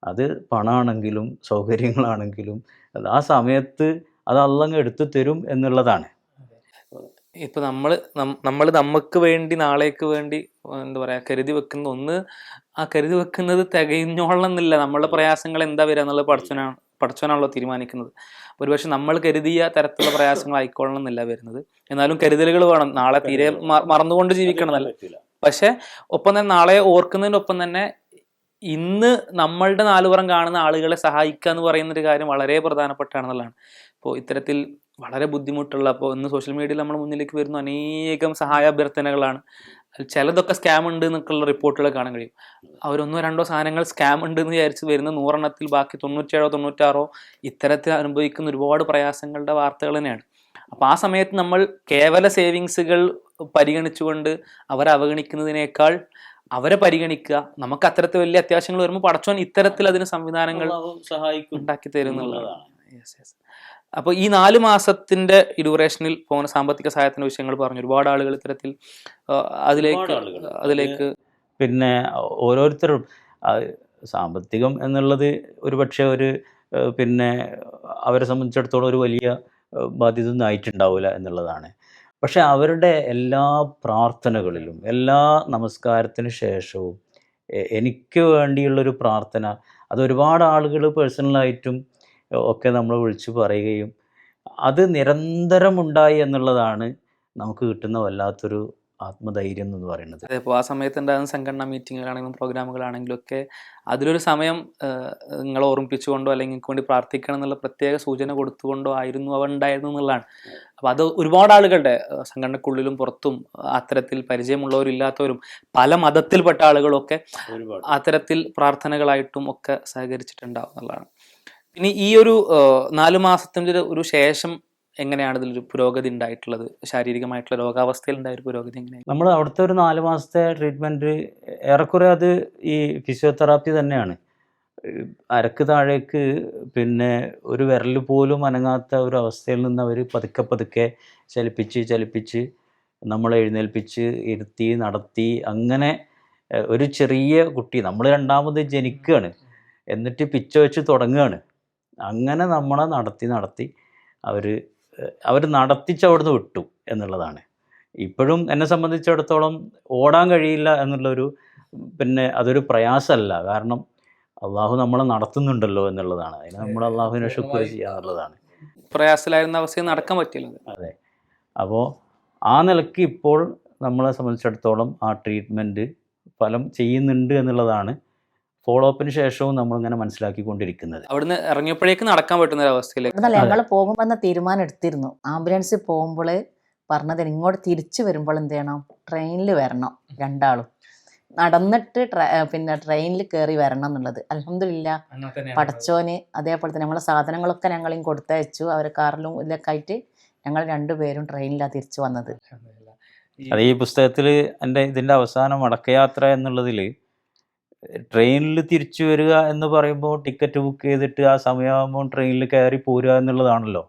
അത് പണമാണെങ്കിലും സൗകര്യങ്ങളാണെങ്കിലും അത് ആ സമയത്ത് അത് അള്ളങ്ങ് എടുത്തു തരും എന്നുള്ളതാണ്. ഇപ്പൊ നമ്മൾ നമുക്ക് വേണ്ടി നാളേക്ക് വേണ്ടി എന്താ പറയാ കരുതി വെക്കുന്ന ഒന്ന്, ആ കരുതി വെക്കുന്നത് തികഞ്ഞോളണമെന്നില്ല. നമ്മളുടെ പ്രയാസങ്ങൾ എന്താ വരിക എന്നുള്ളത് പഠിച്ചവനാണല്ലോ തീരുമാനിക്കുന്നത്. ഒരുപക്ഷെ നമ്മൾ കരുതിയ തരത്തിലുള്ള പ്രയാസങ്ങൾ ആയിക്കൊള്ളണം എന്നില്ല വരുന്നത്. എന്നാലും കരുതലുകൾ വേണം. നാളെ തീരെ മറന്നുകൊണ്ട് ജീവിക്കണം എന്നല്ല, പക്ഷെ ഒപ്പം തന്നെ നാളെ ഓർക്കുന്നതിനൊപ്പം തന്നെ ഇന്ന് നമ്മളുടെ നാലുപുറം കാണുന്ന ആളുകളെ സഹായിക്കുക എന്ന് പറയുന്ന ഒരു കാര്യം വളരെ പ്രധാനപ്പെട്ടാണെന്നുള്ളതാണ്. ഇപ്പോൾ ഇത്തരത്തിൽ വളരെ ബുദ്ധിമുട്ടുള്ള, അപ്പോൾ ഇന്ന് സോഷ്യൽ മീഡിയയിൽ നമ്മൾ മുന്നിലേക്ക് വരുന്ന അനേകം സഹായ അഭ്യർത്ഥനകളാണ്. ചിലതൊക്കെ സ്കാം ഉണ്ട് എന്നൊക്കെയുള്ള റിപ്പോർട്ടുകൾ കാണാൻ കഴിയും. അവരൊന്നോ രണ്ടോ സാധനങ്ങൾ സ്കാം ഉണ്ട് എന്ന് വിചാരിച്ച് വരുന്ന 100 എണ്ണത്തിൽ ബാക്കി 97 96 ഇത്തരത്തിൽ അനുഭവിക്കുന്ന ഒരുപാട് പ്രയാസങ്ങളുടെ വാർത്തകൾ തന്നെയാണ്. അപ്പോൾ ആ സമയത്ത് നമ്മൾ കേവല സേവിങ്സുകൾ പരിഗണിച്ചുകൊണ്ട് അവരെ അവഗണിക്കുന്നതിനേക്കാൾ അവരെ പരിഗണിക്കുക, നമുക്ക് അത്തരത്തിൽ വലിയ അത്യാവശ്യങ്ങൾ വരുമ്പോൾ പടച്ചോൻ ഇത്തരത്തിൽ അതിന് സംവിധാനങ്ങൾ ഉണ്ടാക്കി തരും എന്നുള്ളതാണ്. അപ്പോൾ ഈ 4 മാസത്തിന്റെ ഡ്യൂറേഷനിൽ പോകുന്ന സാമ്പത്തിക സഹായത്തിന്റെ വിഷയങ്ങൾ പറഞ്ഞു. ഒരുപാട് ആളുകൾ ഇത്തരത്തിൽ അതിലേക്ക് പിന്നെ ഓരോരുത്തരും സാമ്പത്തികം എന്നുള്ളത് ഒരുപക്ഷെ ഒരു അവരെ സംബന്ധിച്ചിടത്തോളം ഒരു വലിയ ബാധ്യത ഒന്നും ആയിട്ടുണ്ടാവില്ല എന്നുള്ളതാണ്. പക്ഷെ അവരുടെ എല്ലാ പ്രാർത്ഥനകളിലും എല്ലാ നമസ്കാരത്തിന് ശേഷവും എനിക്ക് വേണ്ടിയുള്ളൊരു പ്രാർത്ഥന, അത് ഒരുപാട് ആളുകൾ പേഴ്സണലായിട്ടും ഒക്കെ നമ്മൾ വിളിച്ചു പറയുകയും അത് നിരന്തരം ഉണ്ടായി എന്നുള്ളതാണ് നമുക്ക് കിട്ടുന്ന വല്ലാത്തൊരു ആത്മധൈര്യം എന്ന് പറയുന്നത്. അപ്പോൾ ആ സമയത്ത് ഉണ്ടാകുന്ന സംഘടനാ മീറ്റിങ്ങുകളാണെങ്കിലും പ്രോഗ്രാമുകളാണെങ്കിലും ഒക്കെ അതിലൊരു സമയം നിങ്ങളെ ഓർമ്മിപ്പിച്ചുകൊണ്ടോ അല്ലെങ്കിൽ നിങ്ങൾക്ക് വേണ്ടി പ്രാർത്ഥിക്കണം എന്നുള്ള പ്രത്യേക സൂചന കൊടുത്തുകൊണ്ടോ ആയിരുന്നു അവ ഉണ്ടായിരുന്നു എന്നുള്ളതാണ്. അപ്പോൾ അത് ഒരുപാട് ആളുകളുടെ സംഘടനക്കുള്ളിലും പുറത്തും അത്തരത്തിൽ പരിചയമുള്ളവരും ഇല്ലാത്തവരും പല മതത്തിൽപ്പെട്ട ആളുകളൊക്കെ അത്തരത്തിൽ പ്രാർത്ഥനകളായിട്ടും ഒക്കെ സഹകരിച്ചിട്ടുണ്ടാവും എന്നുള്ളതാണ്. ഇനി ഈ ഒരു 4 മാസത്തിൻ്റെ ഒരു ശേഷം എങ്ങനെയാണ് ഇതിലൊരു പുരോഗതി ഉണ്ടായിട്ടുള്ളത്? ശാരീരികമായിട്ടുള്ള രോഗാവസ്ഥയിൽ ഉണ്ടായ ഒരു പുരോഗതി എങ്ങനെയാണ്? നമ്മൾ അവിടുത്തെ ഒരു 4 മാസത്തെ ട്രീറ്റ്മെൻറ്റ് ഏറെക്കുറെ അത് ഈ ഫിസിയോതെറാപ്പി തന്നെയാണ്. അരക്ക് താഴേക്ക് ഒരു വിരൽ പോലും അനങ്ങാത്ത ഒരു അവസ്ഥയിൽ നിന്ന് അവർ പതുക്കെ ചലിപ്പിച്ച് നമ്മളെ എഴുന്നേൽപ്പിച്ച് ഇരുത്തി നടത്തി, അങ്ങനെ ഒരു ചെറിയ കുട്ടി, നമ്മൾ രണ്ടാമത് ജനിക്കുകയാണ്, എന്നിട്ട് പിച്ച വെച്ച് തുടങ്ങുകയാണ്. അങ്ങനെ നമ്മളെ നടത്തി അവർ നടത്തിച്ച് അവിടുന്ന് വിട്ടു എന്നുള്ളതാണ്. ഇപ്പോഴും എന്നെ സംബന്ധിച്ചിടത്തോളം ഓടാൻ കഴിയില്ല എന്നുള്ളൊരു അതൊരു പ്രയാസമല്ല. കാരണം അള്ളാഹു നമ്മളെ നടത്തുന്നുണ്ടല്ലോ എന്നുള്ളതാണ്. അതിന് നമ്മൾ അള്ളാഹുവിനെ ശുക്ർ ചെയ്യുക എന്നുള്ളതാണ്. പ്രയാസത്തിലായിരുന്ന അവസ്ഥയിൽ നടക്കാൻ പറ്റില്ല. അതെ. അപ്പോൾ ആ നിലയ്ക്ക് ഇപ്പോൾ നമ്മളെ സംബന്ധിച്ചിടത്തോളം ആ ട്രീറ്റ്മെൻറ്റ് ഫലം ചെയ്യുന്നുണ്ട് എന്നുള്ളതാണ് ഫോളോ അപ്പിന് ശേഷവും നമ്മളിങ്ങനെ മനസ്സിലാക്കിക്കൊണ്ടിരിക്കുന്നത്. അവിടുന്ന് ഇറങ്ങിയപ്പോഴേക്ക് നടക്കാൻ പറ്റുന്ന ഒരു അവസ്ഥയിലേക്ക് ഞങ്ങൾ പോകുമ്പോൾ തീരുമാനം എടുത്തിരുന്നു. ആംബുലൻസിൽ പോകുമ്പോൾ പറഞ്ഞത് ഇങ്ങോട്ട് തിരിച്ചു വരുമ്പോൾ എന്ത് ചെയ്യണം, ട്രെയിനിൽ വരണം, രണ്ടാളും നടന്നിട്ട് ട്രെയിനിൽ കയറി വരണം എന്നുള്ളത്. അൽഹംദുലില്ലാഹ് പടച്ചോന് അതേപോലെ തന്നെ നമ്മളെ സാധനങ്ങളൊക്കെ ഞങ്ങളെയും കൊടുത്തയച്ചു. അവർ കാറിലും ഇതിലൊക്കെ ആയിട്ട് ഞങ്ങൾ രണ്ടുപേരും ട്രെയിനിലാണ് തിരിച്ചു വന്നത്. അത് ഈ പുസ്തകത്തിൽ ഇതിൻ്റെ അവസാനം മടക്കയാത്ര എന്നുള്ളതിൽ ട്രെയിനിൽ തിരിച്ചു വരിക എന്ന് പറയുമ്പോൾ ടിക്കറ്റ് ബുക്ക് ചെയ്തിട്ട് ആ സമയമാകുമ്പോൾ ട്രെയിനിൽ കയറി പോരുക എന്നുള്ളതാണല്ലോ.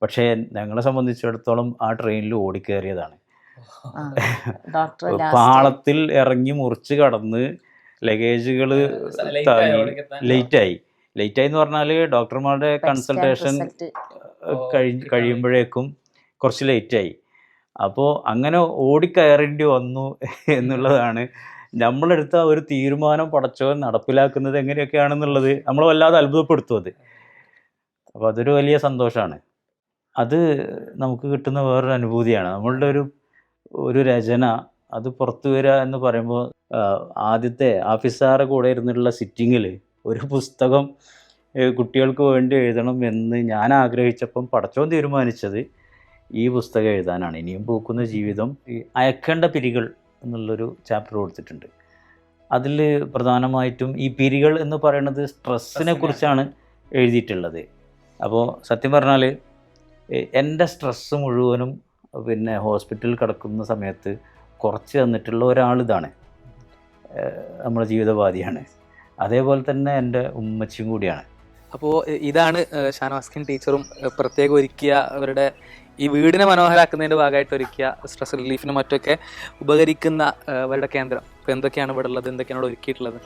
പക്ഷേ ഞങ്ങളെ സംബന്ധിച്ചിടത്തോളം ആ ട്രെയിനിൽ ഓടിക്കയറിയതാണ്. ഡോക്ടർ പാളത്തിൽ ഇറങ്ങി മുറിച്ച് കടന്ന് ലഗേജുകൾ ലേറ്റായി എന്ന് പറഞ്ഞാൽ ഡോക്ടർമാരുടെ കൺസൾട്ടേഷൻ കഴിയുമ്പോഴേക്കും കുറച്ച് ലേറ്റായി. അപ്പോൾ അങ്ങനെ ഓടിക്കയറേണ്ടി വന്നു എന്നുള്ളതാണ് നമ്മളെടുത്ത ഒരു തീരുമാനം പടച്ചവൻ നടപ്പിലാക്കുന്നത് എങ്ങനെയൊക്കെയാണെന്നുള്ളത് നമ്മളെ വല്ലാതെ അത്ഭുതപ്പെടുത്തും അത്. അപ്പോൾ അതൊരു വലിയ സന്തോഷമാണ്. അത് നമുക്ക് കിട്ടുന്ന വേറൊരു അനുഭൂതിയാണ്. നമ്മളുടെ ഒരു രചന അത് പുറത്തു വരിക എന്ന് പറയുമ്പോൾ ആദ്യത്തെ ആഫീസാറെ കൂടെ ഇരുന്നുള്ള സിറ്റിങ്ങിൽ ഒരു പുസ്തകം കുട്ടികൾക്ക് വേണ്ടി എഴുതണം എന്ന് ഞാൻ ആഗ്രഹിച്ചപ്പം പടച്ചോൻ തീരുമാനിച്ചത് ഈ പുസ്തകം എഴുതാനാണ്. ഇനിയും പൂക്കുന്ന ജീവിതം. ഈ അയക്കേണ്ട പിരികൾ എന്നുള്ളൊരു ചാപ്റ്റർ കൊടുത്തിട്ടുണ്ട്. അതിൽ പ്രധാനമായിട്ടും ഈ പിരികൾ എന്ന് പറയുന്നത് സ്ട്രെസ്സിനെ കുറിച്ചാണ് എഴുതിയിട്ടുള്ളത്. അപ്പോൾ സത്യം പറഞ്ഞാൽ എൻ്റെ സ്ട്രെസ്സ് മുഴുവനും പിന്നെ ഹോസ്പിറ്റലിൽ കിടക്കുന്ന സമയത്ത് കുറച്ച് തന്നിട്ടുള്ള ഒരാളിതാണ്, നമ്മുടെ ജീവിതോപാധിയാണ്. അതേപോലെ തന്നെ എൻ്റെ ഉമ്മച്ചിയും കൂടിയാണ്. അപ്പോൾ ഇതാണ് ഷാനവാസ്കിൻ ടീച്ചറും പ്രത്യേകം ഒരുക്കിയ അവരുടെ ഈ വീടിനെ മനോഹരാക്കുന്നതിൻ്റെ ഭാഗമായിട്ട് ഒരുക്കിയ സ്ട്രെസ് റിലീഫിനും മറ്റൊക്കെ ഉപകരിക്കുന്ന അവരുടെ കേന്ദ്രം. ഇപ്പോൾ എന്തൊക്കെയാണ് ഇവിടെ ഉള്ളത്, എന്തൊക്കെയാണ് ഇവിടെ ഒരുക്കിയിട്ടുള്ളത്?